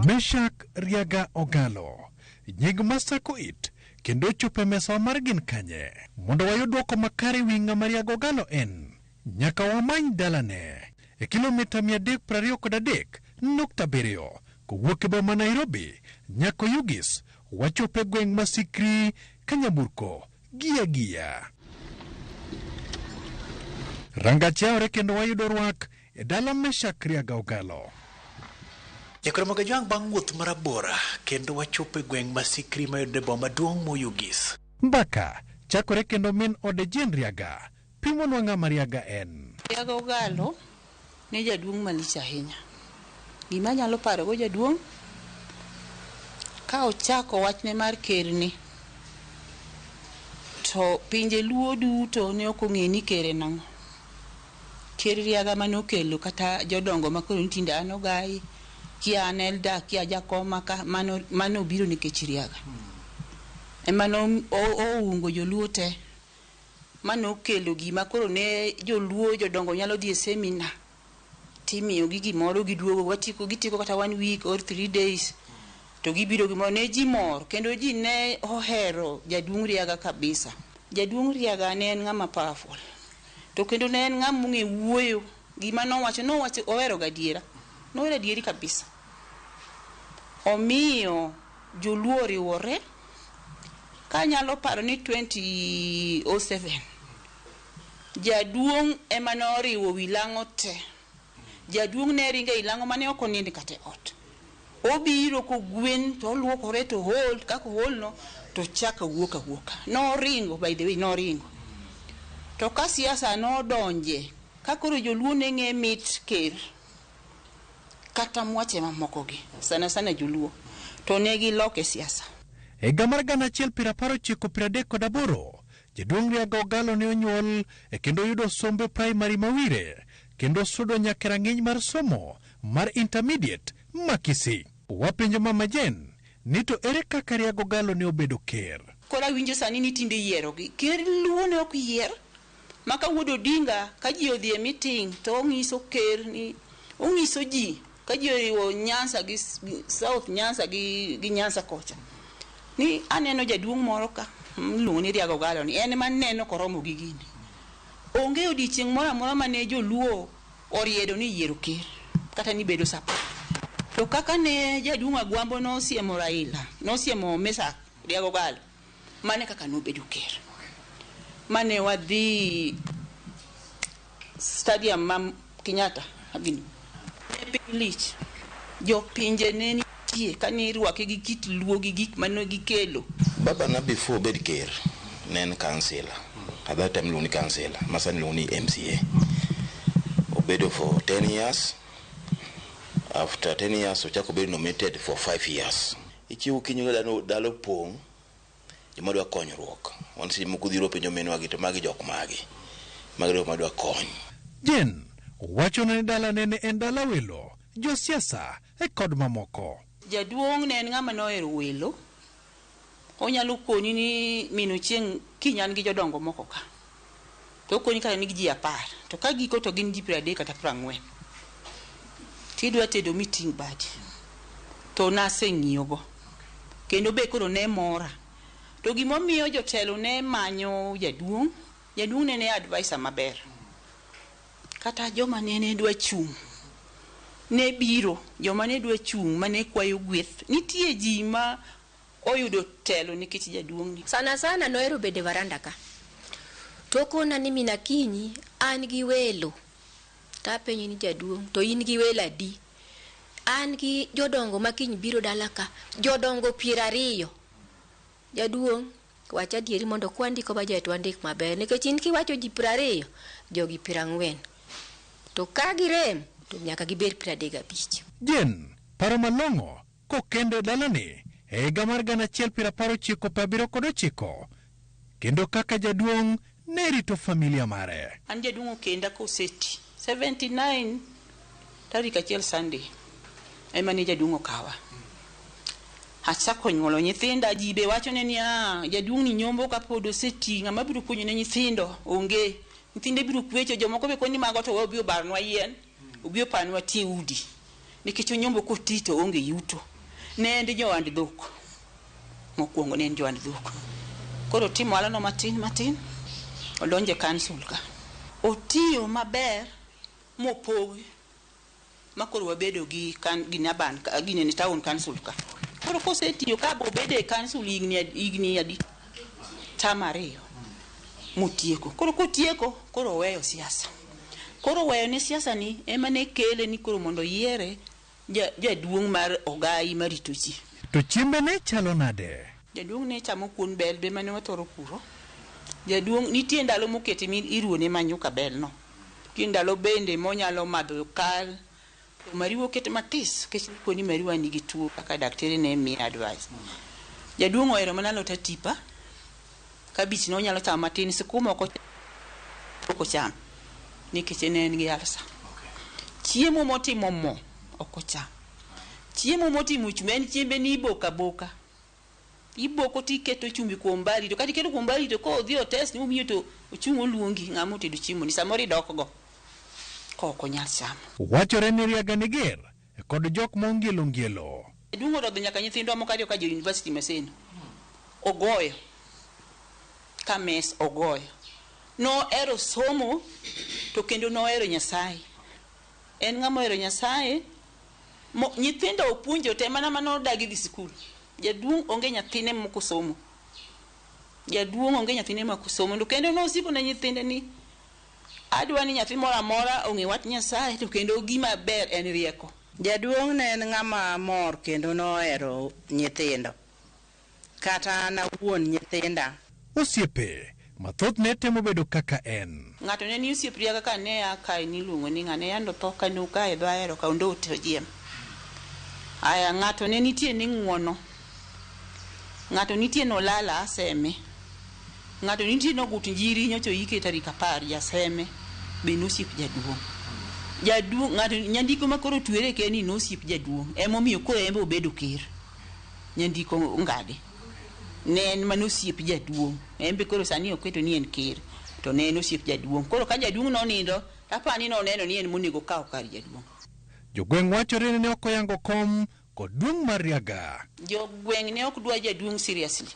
Meshak Riaga Ogalo nying masako it kendo chope mesa mar gin kanye mondo wayud dwoko makare wi ng'ama Riaga Ogalo en nyaka wamany dalane e kilomita 323.7 kowuok e boma Nairobi nyaka Yugis wachope gweng' masikri Kanyamurko gia. Rangachiaore kendo wayudo rwak e dala Meshak Riaga Ogalo. Jakoromoga Jwang bang' wuoth marabora kendo wachopo e gweng' Masikri mayudore boma maduong' Moyugis. Mbaka chakore kendo min ode Jen Riaga pimo nwa ng'ama Riaga en. Riaga Ogalo ne jaduong' malich ahinya. Gima nyalo paro go jaduong' ka ochako wachne mar kerni to pinje luo duto ne ok ong'e ni kere nang'o. Ker Riaga mane okelo kata jodongo makoro nitinde an ogai kia Nelda kia Jakoma ka mano obiro nikech Riaga. Emano oungo joluo te mano okelo gima koro ne joluo jodongo nyalo dhi e seminar timiyo gi gimoro giduogo gitiko kata 1 week or 3 days to gibiro gimoro ne ji mor kendo ji ne ohero jaduong' Riaga kabisa. Jaduong' Riaga ne en ng'ama powerful to kendo ne en ng'ama ong'e wuoyo gima nowacho owero gadiera nowero adieri kabisa. Omiyo joluo riwore ka nyalo paro ni 2007 jaduong' ema noriwo wilang'o te. Jaduong' ne ringa ilang'o mane ok onindi kata ot. Obiro ko gwen to luokore to hol kako holno to chaka wuoka. Noringo, by the way, noringo. To ka siasa nodonje ka koro joluo ne ng'e mit ker kata mwache mamoko gi sana joluo to ne giloke siasa. E higa mar 1938 jaduong' Riaga Ogalo ne onyuol kendo yudo sombe primary Mawire kendo sudo nyaka rang'iny mar somo mar intermediate Makisi. Wapenjo Mama Jen ni to ere kaka Riaga Ogalo ne obedo ker. Kora winjo sani ni tinde yiero gi ker luo ne ok yier maka wuodo dinga ka ji odhi e meeting to onyiso ker ni onyiso ji ka ji oriwo Nyanza gi South Nyanza gi Nyanza kocha ni aneno jaduong' moro ka luongo ni Riaga Ogalo ni en man neno koromo gi gini. Onge odiochieng' moro amora mane joluo oriedo ni yiero ker kata ni bedo sapa. To kaka ne jaduong' Agwambo nosiemo Raila nosiemo Mesa Riaga Ogalo mane kaka nobedo ker. Mane wadhi stadium mam Kenyatta abinu lich jo pinje ne nitie kani rwake gi kit luo gi gik mano gikelo. Baba na before bed ker ne en councillor at that time luni councillor masani luni MCA obedo for 10 years. After 10 years ochako bedo nominated for 5 years. Ichiwo kinyo dalo pong jomadwa konyruok onsi mukudhiro penjo menwa gi to magi jok magi madwa kony. Jen wacho ni dala nene en dala welo josiasa kod mamoko. Jaduong' ne en ng'ama nohero welo. Onyalo koni ni mino chieng' kinyan gi jodongo moko ka to koni kata ni ji 10 to ka giko to gin ji 30 kata 40 tidwa tedo meeting badi to naseng'iyogo kendo be koro ne mora to gimomiyo jotelo ne manyo jaduong' ne advisor maber kata joma ne dwa chung' ne biro joma ne dwa chung' mane kwayo gweth nitie ji ma oyudo telo nikech jaduong' ni sana noero bede varanda ka to kona ni mina kinyi an gi welo tapenyi ni jaduong' to in gi welo adi. An gi jodongo makiny biro dala ka jodongo 20. Jaduong' wacha dieri mondo kwandiko bajet wandik maber nikech in kiwacho ji 20 jogi 40 to ka girem to nyaka gibed 35. Jen paro malong'o kokendo dalani e higa mar 1979 kendo kaka jaduong' ne rito familia mare. An jaduong' okenda koseti 79 tarik 1 Sunday ema ne jaduong' okawa. Achako nyuolo nyithinda ji be wacho ne ni jaduong' ni nyombo ka pod oseti ng'ama biro kunyo ne nyithindo onge nyithinde biro kwecho jomoko be koni mago to obiro barnwa yien obiro panwa tie udi nikech onyombo kotito onge yuto. Ne en jowand dhok mokwongo ne en jowand dhok koro timo alano matin odonje council ka otiyo maber mopogi makoro wabedo gi naban gine ni town council ka koro kosetiyo ka bobedo e council igni adi tamariyo mutieko koro kotieko koro weyo siasa koro weyo ne siasa ni ema ne kele ni koro mondo yiere jaduong' mar ogai marito ji. To chiembe ne chalo nade? Jaduong' ne chamo kuon bel be mane wathoro puro. Jaduong' nitie ndalo mokete iruone manyuka bel no. Nitie ndalo bende monyalo madho kal. To mariwo kete matis kech koni mariwa nigi tuo kaka daktari ne mi advice. Jaduong' ohero mana lot atipa. Kabich no nyalo chamo matin, sikuma oko cham. Nikech ne en gi alsa. Chiemo motimo mo oko cham. Chiemo motimo chumbi en chiembe ni iboka boka. Iboko tiketo chumbi kuom bari to kati keto kuom bari to ko odhi otes ni umiyo to ochung' oluongi ng'amo tedo chiemo ni samori dokgo. Ko nyal chamo. Wachore ni Riaga ni ger kod jok mongielo ngielo. Jaduong' ododho nyaka nyithindwa mokadhi ka jo university Maseno. Ogoyo. Kames ogoyo. No ero somo to kendo no ero Nyasaye. En ng'amo ero Nyasaye. Nyithindo opuonjo te mana mano dagi dhi sikul. Jaduong' onge nyathine moko somo. Jaduong' onge nyathine moko somo. To kendo no osipo na nyithinde ni adwa ni nyathi moro amora ong'e wach Nyasaye to kendo gima ber en rieko. Jaduong' ne en ng'ama mor kendo nohero nyithindo. Kata na wuon nyithinda. Osiepe mathoth ne temo bedo kaka en. Ng'ato ne ni osiep Riaga ka ne aka ni luongo ni ng'ane yando tho ka nuka e dhahero ka ndo to jiem. Aya ng'ato ne nitie ni ng'wono. Ng'ato nitie no lala aseme. Ng'ato nitie no gut njiri nyocho yike tarik 10 jaseme be nosiep jaduong'. Jaduong' ng'ato nyandiko makoro tuere ke ni nosiep jaduong'. Emomiyo ko embe obedo ker. Nyandiko ngade. Ne en manosiep jaduong'. Embe koro sani oketo ni en ker. To ne en osiep jaduong'. Koro ka jaduong' no nindo, tapani no neno ni en monego kaw kar jaduong'. Jogweng' wachore ne ok oyango kom kod duong' mar Riaga. Jogweng' ne ok dwa jaduong' seriously.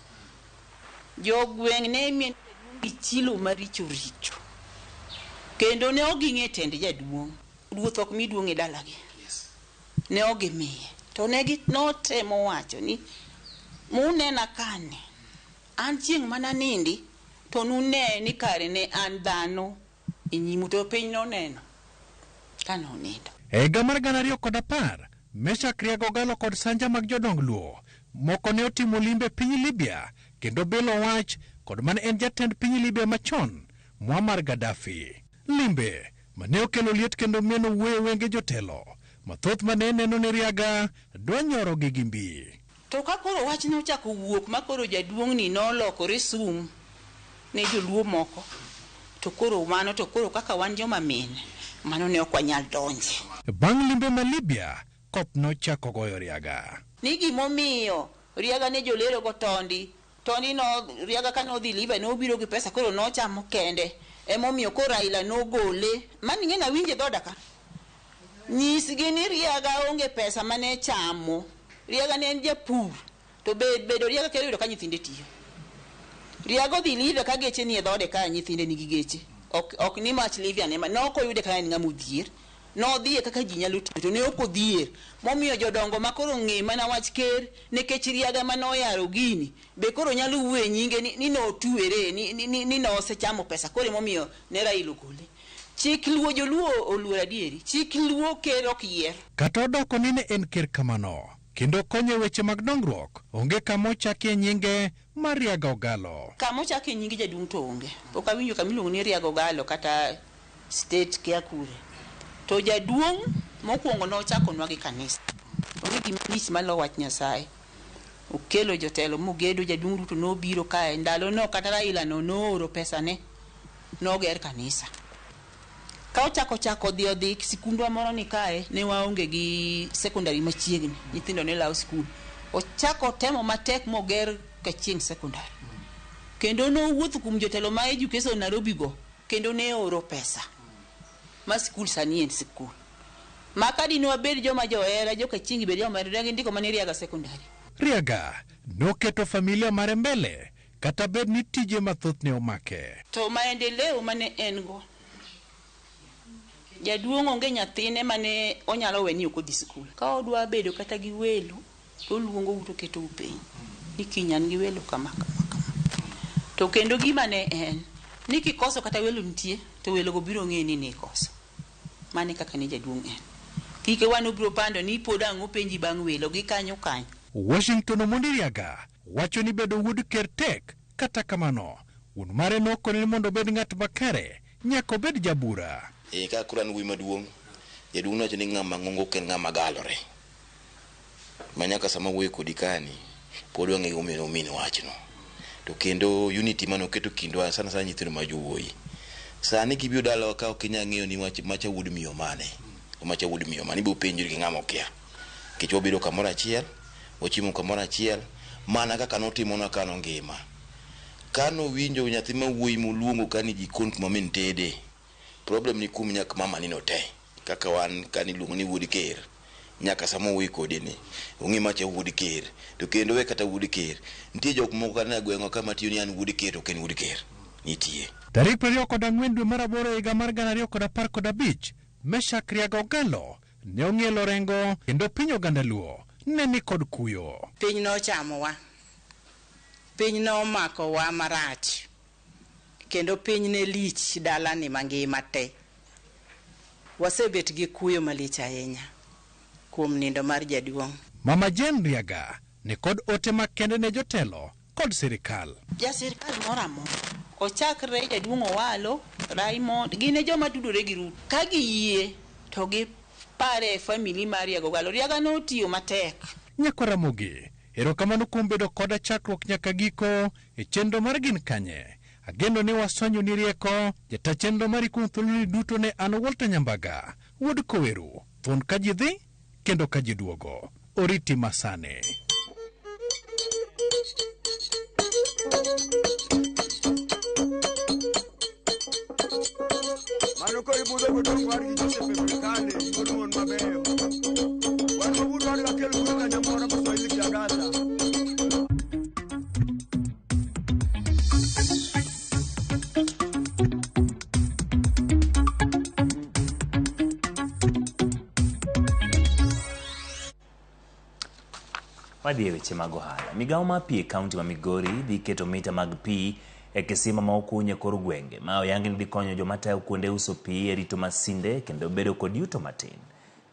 Jogweng' ne mien gi chilo maricho richo. Kendo ne oging'e tend jaduong'. Ruoth ok mi duong' e dalagi. Ne ogimiye. To ne notemo wacho ni munena kane. An chieng' mana nindi to nune ni kare ne an dhano e nyimu to piny no neno. Kano nindo. E higa mar 2010, Meshak Riaga ogalo kod sanja mag jodong Luo. Moko ne otimo limbe piny Libya kendo bilo wach kod man en jatend piny Libya machon, Muammar Gaddafi. Limbe mane okelo liet kendo mieno wuoyo wenge jotelo. Mathoth mane neno ni Riaga dwa nyoro gi gimbi. To ka koro wach ne ochako wuok ma koro jaduong' ni nolokore sum ne joluo moko. To koro mano to koro kaka wan joma mine mano ne ok wanyal donje. Bang' limbe ma Libya, koth nochako goyo Riaga. Ni gimomiyo Riaga ne jolero go tondi no Riaga ka no dhi Libya no biro gi pesa koro no chamo kende. Emomiyo ko Raila no gole. Mani ng'ena winje dhoda ka. Nyisgi ni Riaga onge pesa mane chamo. Riaga ne en japur. To bedo Riaga kero yudo ka nyithinde tiyo. Riaga dhi Libya ka geche ni e dhode ka nyithinde nigi geche. Ok ni mach Libya ne no ko yude ka en ng'amo dhier. No dhiye kaka ji nyalo tiyo to ne ok odhier. Momiyo jodongo makoro ng'e mana wach ker nekech Riaga mano yaro gini. Be koro nyalo wuoye nyinge ni no tuere ni no osechamo pesa. Koro momiyo ne Raila gole. Chik luo joluo oluor adieri. Chik luo ker ok yier. Kata odoko ni ne en ker kamano. Kendo konyo weche mag dongruok. Onge kamo chakie nyinge mar Riaga ogalo. Kamo chakie nyinge jaduong' to onge. Ok awinjo kamiluongo ni Riaga ogalo kata state kia kure. To jaduong' mokwongo nochako nwa gi kanisa. Onge gimanyis malo wach Nyasaye. Okelo jotelo mogedo jaduong' Ruto nobiro kae ndalo no kata Raila no oro pesa ne noger kanisa. Ka ochako odhi sikundwa moro ni kae ne waonge gi secondary machiegni. Nyithindo ne law skul. Ochako temo matek moger Kachieng secondary. Kendo no wuotho kum jotelo ma education Nairobi go kendo ne oro pesa. Ma skul sani en skul. Makadi no abed joma johera Kachieng bed joma ne ndiko mane Riaga secondary. Riaga noketo familia mare mbele kata bed ni tije mathoth ne omake. To maendeleo mane en go. Jaduong' onge nyathine mane onyalo weni ok odhi skul. Ka odwa bedo kata gi welo to luongo uto keto upeny. Ni kinyan gi welo kama. To kendo gima ne en ni kikoso kata welo nitie to welo go biro ng'e ni koso. Mane kaka ne jaduong' en. ike wan obiro pando ni pod ang'o penji bang' welo gi kanyo kanyo. Washington Omondiriaga wacho ni bedo wuod ker tek, kata kamano wuon mare nokone ni mondo bed ng'at makare nyaka obed jabura. Ka kuran wuoyi maduong', jaduong' wacho ni ng'ama ng'ongo ken ng'ama galore. Manyaka sama wuoyi kodi kani pod wang'e omin wachno. To kendo unity manoketo kindwa sana nyithindo ma jowuoyi. Sani kibiro dalawa ka ok inya ng'eyo ni macha wuod miyo mane. Macha wuod miyo mane ibo penjori gi ng'ama okia. Kech wabedo kamoro achiel, wachimo kamoro achiel, mana kaka notimona kano ngima. Kano winjo nyathi ma wuoyi moluongo kani jikon kuma min tede. Problem ni kum nyak mama nino te. Kaka wan kani luongo ni wuod ker. Nyaka samo wuoyi kode ni. Ong'i macha wuod ker. To kendo we kata wuod ker. Nitie jok moko kana gweng'o kama tiyo ni an wuod ker to ken wuod ker. Nitie. Tarik 24 dwe mar aboro higa mar 2015, Meshak Riaga Ogalo ne ong'ielo rengo kendo piny oganda luo ne ni kod kuyo. Piny nochamowa. Piny nomakowa marach. Kendo piny ne lich dalani mangima te. Wasebet gi kuyo malich ahinya kuom nindo mar jaduong'. Mama Jen Riaga ne kod ote makende ne jotelo kod sirikal. Ja sirikal moramo ochakre jaduong' Owalo, Raymond, gine joma tudore gi Ruto. Ka giyie to gi pare family mar Riaga Ogalo. Riaga notiyo matek. Nyako Ramogi, erokamano kuom bedo koda chakruok nyaka giko e chenro mar Gin Kanye. Ageno ni wasonyo ni rieko, jata chenro mari kuom thuoloni duto ne an Walter Nyambaga, wuod Koweru, thuon ka ji dhi kendo ka ji duogo. Oriti masane. Mano ko ibudho godong war gi josepe kane kod mon mabeyo. Wan mabudho war gakel kuyo nyamora Kiswahili kiaganda. Wadhi e weche mag ohala. Migawo mar pi e kaunti ma Migori dhi keto mita mag pi e kisima ma okunye kor gwenge ma oyangi ni dhi konyo joma tayo kuonde uso pi e rito masinde kendo bedo kod yuto matin.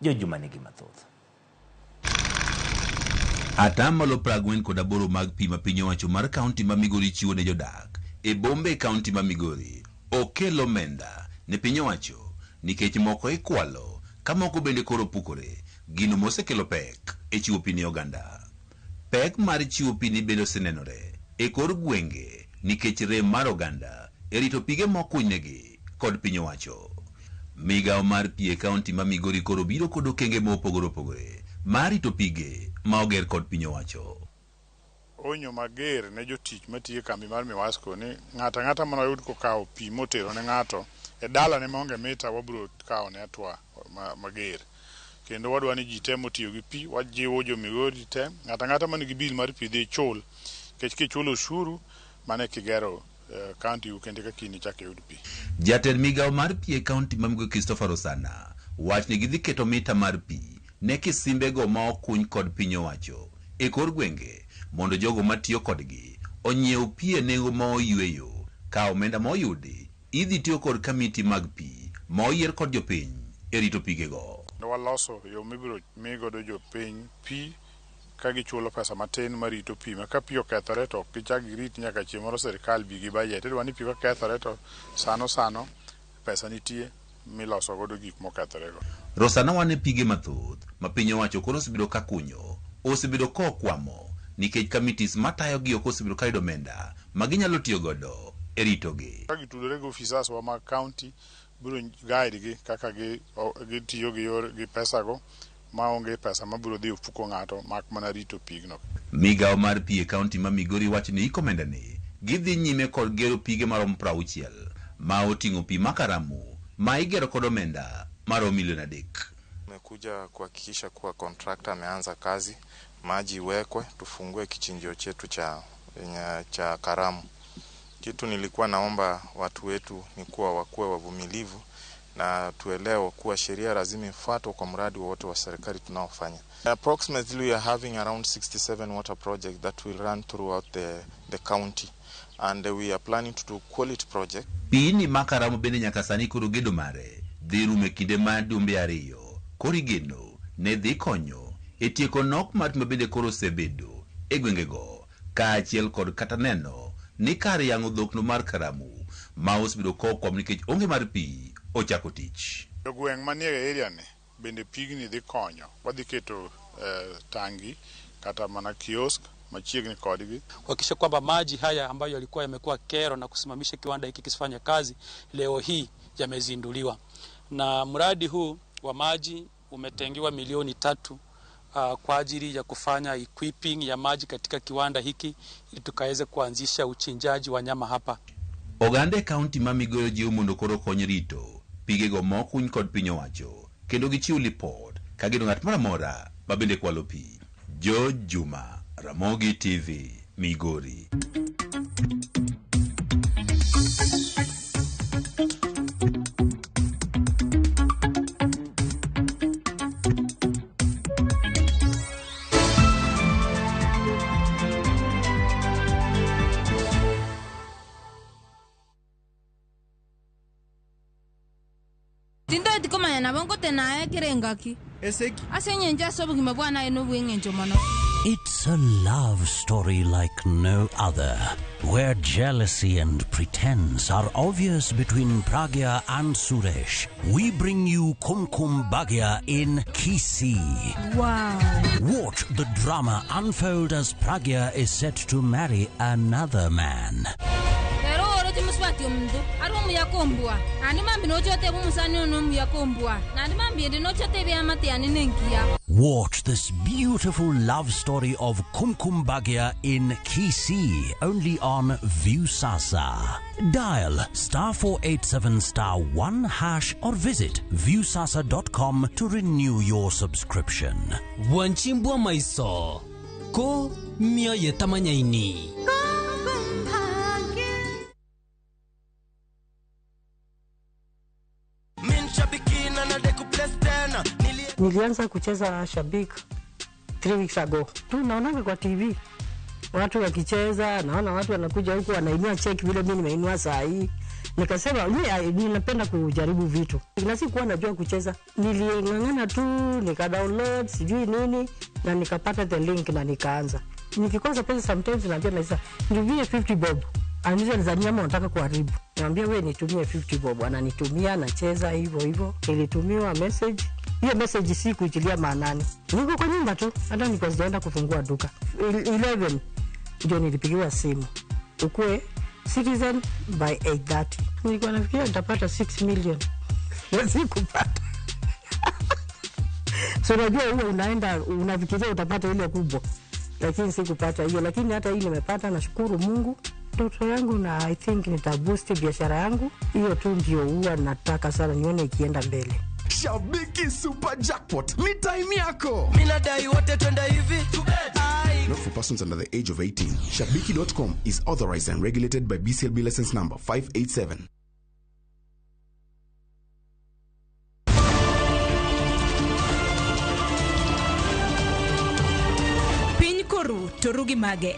Jojuma nigi mathoth. Atamalo 48 mag pi ma piny owacho mar kaunti ma Migori chiwo ne jodak e bombe e kaunti ma Migori okelo omenda ne piny owacho nikech moko ikwalo ka moko bende koro pukore. Gino mosekelo pek e chiwo pi ne oganda. Pek mar chiwo pi ni bedo senenore e kor gwenge nikech rem mar oganda e rito pige mokunynegi kod piny owacho. Migawo mar pi e kaunti ma Migori koro biro kod okenge mopogore opogore mar rito pige ma oger kod piny owacho. Onyo mager ne jotich matiyo e kambi mar Miwasco ni ng'ata mano yud kokawo pi motero ne ng'ato e dala ne maonge mita wabiro kawo ne atwa mager. Kendo wadwa ni ji temo tiyo gi pi, wajiwo jo Migori te, ng'ata man gi bil mar pi dhi chul, kech kichulo ushuru mane kigero kaunti kende ka kini chake yud pi. Jatend migawo mar pi e kaunti ma Migori Christopher Osana wach ni gidhi keto mita mar pi ne kisimbego ma okuny kod piny owacho e kor gwenge mondo jogo matiyo kodgi onyiew pi e nengo ma oyweyo. Ka omenda ma oyudi idhi tiyo kod kamiti mag pi ma oyier kod jopiny e rito pigego. Waloso yo mibiro migodo jopiny pi ka gichulo pesa matin marito pi ma ka pi okethore to gichak girit nyaka chieng' moro sirikal bi gi budget. Idwa ni pi kokethore to sano pesa nitie miloso godo gik mokethorego. Rosana wane pige mathoth ma piny owacho koro osebedo ka kunyo osebedo ka okwamo nikech kamitis matayo gi ok osebedo ka yudo omenda ma ginyalo tiyo godo e ritogi. Ka gitudore gi ofisas wa mag kaunti biro guide gi kaka gitiyo gi pesago maonge pesa mabiro dhi ofuko ng'ato mak mana rito pigno. Migawo mar pi e kaunti ma Migori wacho ni iko omenda ni gidhi nyime kod gero pige marom 60 ma oting'o pi makaramu ma igero kod omenda marom milioni 3. Tumekuja kuhakikisha kuwa kontrakta ameanza kazi, maji iwekwe, tufungue kichinjio chetu cha Karamu. Kitu nilikuwa naomba watu wetu ni kuwa wakuwe wavumilivu na tuelewe kuwa sheria lazima ifuatwe kwa mradi wote wa serikali tunaofanya. Approximately we are having around 67 water projects that will run throughout the county and we are planning to do quality project. Pi ni makaramu bende nyaka sani koro gedo mare dhi rume kinde ma dumbe 2 kori geno ne dhi konyo e tieko nok mar mabende koro sebedo e gwengego kaachiel kod kata neno ni kar yang'o dhokno mar Karamu ma osebedo kokwam nikech onge mar pi ochako tich. Jogweng' manie area ne bende pigni dhi konyo, wadhi keto tangi kata mana kiosk machiegni kodgi kuhakikisha kwamba maji haya ambayo yalikuwa yamekuwa kero na kusimamisha kiwanda hiki kisifanye kazi leo hii yamezinduliwa. Na mradi huu wa maji umetengiwa milioni 3 kwa ajili ya kufanya equipping ya maji katika kiwanda hiki ili tukaweze kuanzisha uchinjaji wa nyama hapa. Ogande kaunti ma Migori jiwo mondo koro kony rito pigego mokuny kod piny owacho kendo gichiw lipot ka gino ng'at moro amora ma bende kwalo pi. Juma, Ramogi TV, Migori. Tinda tikoma na bongo tena kirengaki. Eseki. Asenyenja sobu kimebwana eno bwengenjo mono. It's a love story like no other, where jealousy and pretense are obvious between Pragya and Suresh. We bring you Kumkum Bhagya in Kisii. Wow. Watch the drama unfold as Pragya is set to marry another man. Muswati omundu arumu yakombwa ani mambi nochote bumusani onomu yakombwa nani mambi ndi nochote byamate yani nenkia. Watch this beautiful love story of Kumkum Bhagya in Kisii only on Viusasa. Dial *487*1# or visit viusasa.com to renew your subscription. Wanchimbwa maiso ko mia yetamanyaini. Nilianza kucheza Shabik 3 weeks ago. Tu naona kwa TV watu wakicheza, naona watu wanakuja huku wanainua check vile mimi nimeinua saa hii. Nikasema mimi napenda kujaribu vitu. Na sikuwa najua kucheza. Nilingangana tu nika-download sijui nini na nikapata the link na nikaanza. Nikikosa pesa sometimes naambia naisa nitumie 50 bob. Anaweza nizania nataka kuharibu. Niambia wewe nitumie 50 bob, ananitumia nacheza hivyo. Nilitumiwa message. Hiyo message si kuitilia maanani. Niko kwa nyumba tu, hata niko sijaenda kufungua duka. 11 ndio nilipigiwa simu. Ukue citizen by 8:30. Nilikuwa nafikiria nitapata 6 million. Sikupata. So unajua huo unaenda unafikiria utapata ile kubwa. Lakini sikupata hiyo, lakini hata hii nimepata, nashukuru Mungu. Ndoto yangu na I think nitaboost biashara yangu. Hiyo tu ndio huwa nataka sana nione ikienda mbele. Shabiki Super Jackpot ni time yako. Minadai wote twenda hivi. Not for persons under the age of 18. Shabiki.com is authorized and regulated by BCLB license number 587. Piny koru torugi mage.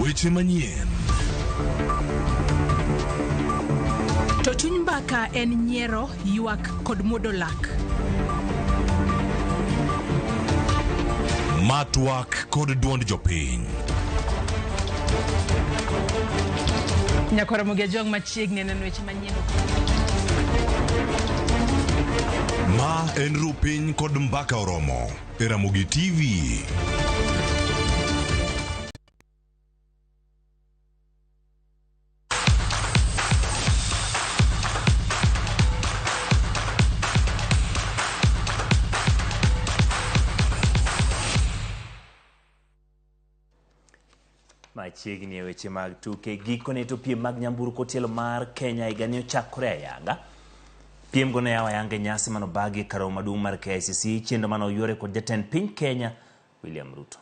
Weche manyien. To chuny mbaka en nyiero, ywak kod muodo lak. Matwak kod duond jopiny. Nyakora Ramogi jong machiegni neno weche manyien. Ma en rupiny kod mbaka oromo e Ramogi TV. Machiegni weche mag tuke gikone to piem mag nyamburko tielo mar Kenya igani ochakore ayanga. Piem go ne yawa ayanga nyasi mano bagi karo maduong' mar KICC chendo mano yore kod jatend piny Kenya William Ruto.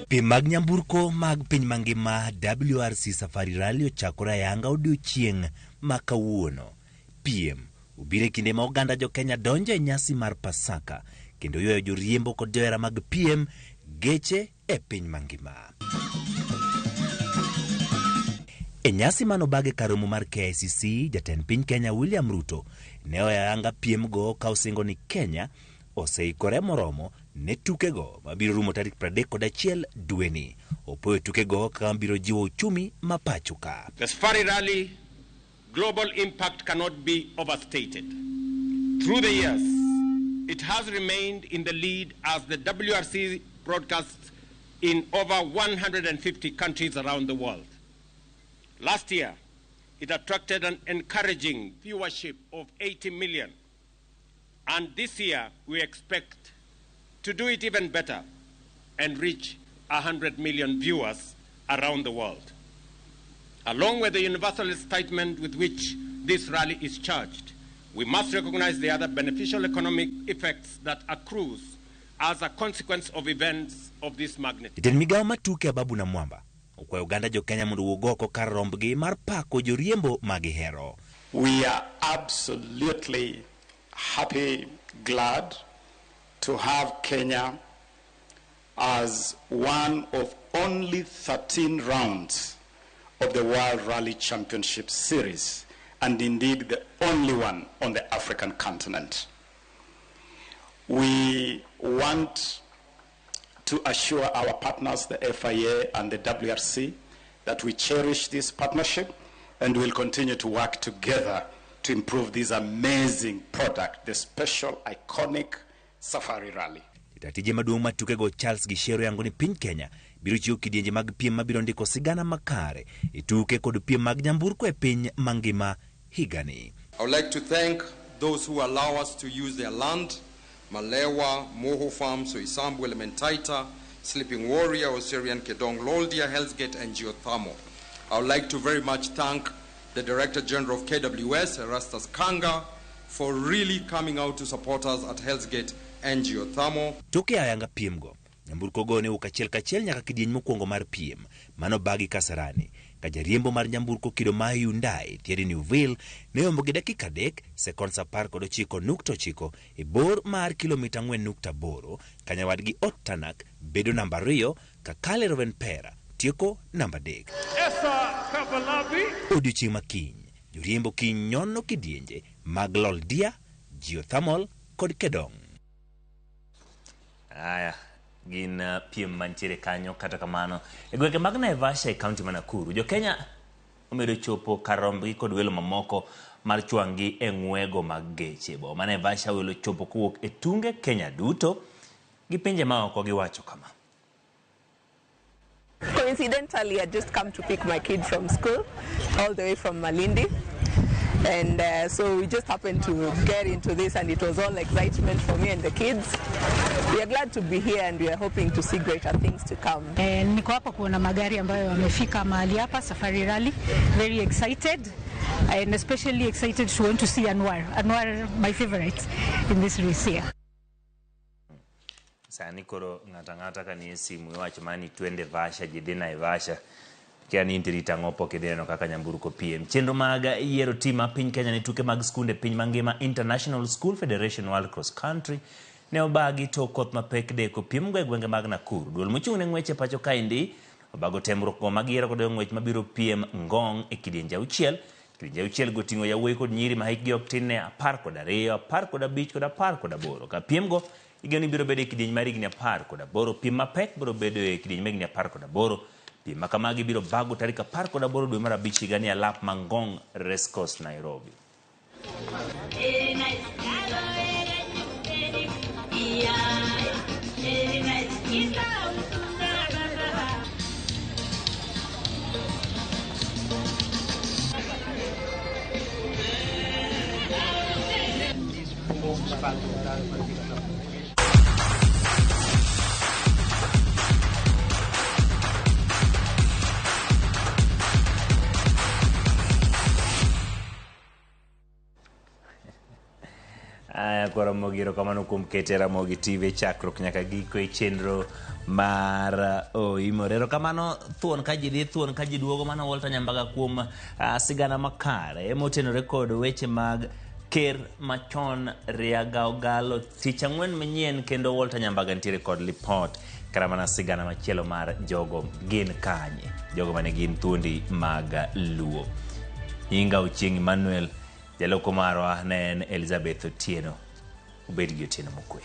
Piem mag nyamburko mag piny mangima WRC Safari Rally ochakore ayanga odiochieng' ma kawuono. Piem ubire kinde ma oganda jo Kenya donjo e nyasi mar Pasaka kendo yoyo joriembo kod johera mag piem geche e piny mangima. E nyasi manobage karomo mar KICC, jatend piny Kenya William Ruto ne oyanga piem go ka osingo ni Kenya oseikore moromo ne tukego mabiro rumo tarik 31 dweni. Opoyo tukego kaka biro jiwo uchumi mapachuka. The Safari Rally global impact cannot be overstated. Through the years, it has remained in the lead as the WRC broadcasts in over 150 countries around the world. Last year, it attracted an encouraging viewership of 80 million. And this year, we expect to do it even better and reach 100 million viewers around the world. Along with the universalist statement with which this rally is charged, we must recognize the other beneficial economic effects that accrues as a consequence of events of this magnitude. Jatend migao matuke Ababu na Mwamba okwayo Uganda jo Kenya mondo wogoko kar rombgi mar pako joriembo magihero. We are absolutely happy, glad to have Kenya as one of only 13 rounds of the World Rally Championship Series, and indeed the only one on the African continent. We want to assure our partners, the FIA and the WRC, that we cherish this partnership and will continue to work together to improve this amazing product, the special, iconic Safari Rally. Tatije maduong' matukego Charles Gishero yango ni piny Kenya biro chiwo kidienje mag piem mabiro ndiko sigana makare ituke kod piem mag nyamburko e piny mangima higani. I would like to thank those who allow us to use their land, Malewa, Moho Farm, Soisambu, Elementaita, Sleeping Warrior, Osirian Kedong, Loldia, Hell's Gate, and Geothermal. I would like to very much thank the Director General of KWS, Erastus Kanga, for really coming out to support us at Hell's Gate and Geothermal. Toke ayanga piem go, nyamburko go ne ukachiel kachiel nyaka kidieny mokwongo mar piem, mano bagi Kasarani. Kajariembo mar nyamburko kido ma Hyundai, Thierry Neuville, ne ombo gi dakika 3 sekonds 19.9 e bor mar kilomita 4.8, kanyawadgi Otanak bedo namba 2, Kakale Rovenpera tieko namba 3. Odiochieng' makiny, joriembo kiny nyono kidienje mag Loldia, Geothermal kod Kedong. Aya, gin piem mantiere kanyo. Kata kamano e gwenge mag Naivasha e kaunti ma Nakuru, jo Kenya omedo chopo kar rombgi kod welo mamoko mar chwangi e ng'wego mag geche. Boma Naivasha welo chopo kowuok e tunge Kenya duto gi pinje maoko giwacho kama. Coincidentally, I just come to pick my kid from school, all the way from Malindi. And so we just happened to get into this, and it was all excitement for me and the kids. We are glad to be here, and we are hoping to see greater things to come. Niko hapa kuona magari ambayo yamefika mahali hapa Safari Rally. Very excited, and especially excited to want to see Anwar. Anwar, my favorite in this race here. Sani koro ngata kani simu iwacho mani twende Vasha jidhi Naivasha kiani intirita ngopo kideno kaka nyamburko piem. Chenro mag yiero tima piny Kenya ne tuke mag skunde piny mangima International School Federation World Cross Country ne obagi to koth mapek deko piem gwenge mag Nakuru. Duol mochung' ne ng'weche pacho kaendi obago temruok go mag yiero kod ng'wech mabiro piem Ngong e kidienje auchiel. Kidienje auchiel goting'o yawuoyi kod nyiri ma hikgi ok tin ne 12, 15 kod 18. Ka piem go igeni biro bedo e kidienje mar higni 18. Piem mapek biro bedo e kidienje mar higni 18. Piem makamagi biro bago tarik 18 dwe mar abich higani alap ma Ngong Race Course Nairobi. Aya kwa Ramogi kamano kuom kete RamogiTV chakruok nyaka giko e chenro mar Imorero kamano thuon ka ji dhi thuon ka ji duogo mana Walter Nyambaga kuom sigana makare emotenore kod weche mag Ker machon Riaga Ogalo tich ang'wen manyien kendo Walter Nyambaga ntiere kod lipot karamana sigana machielo mar jogo gin kanye jogo mane gin thuondi mag luo. Nyinga Ochieng Emmanuel jaloko marwa ne en Elizabeth Otieno. Ubed gi otieno mokwe.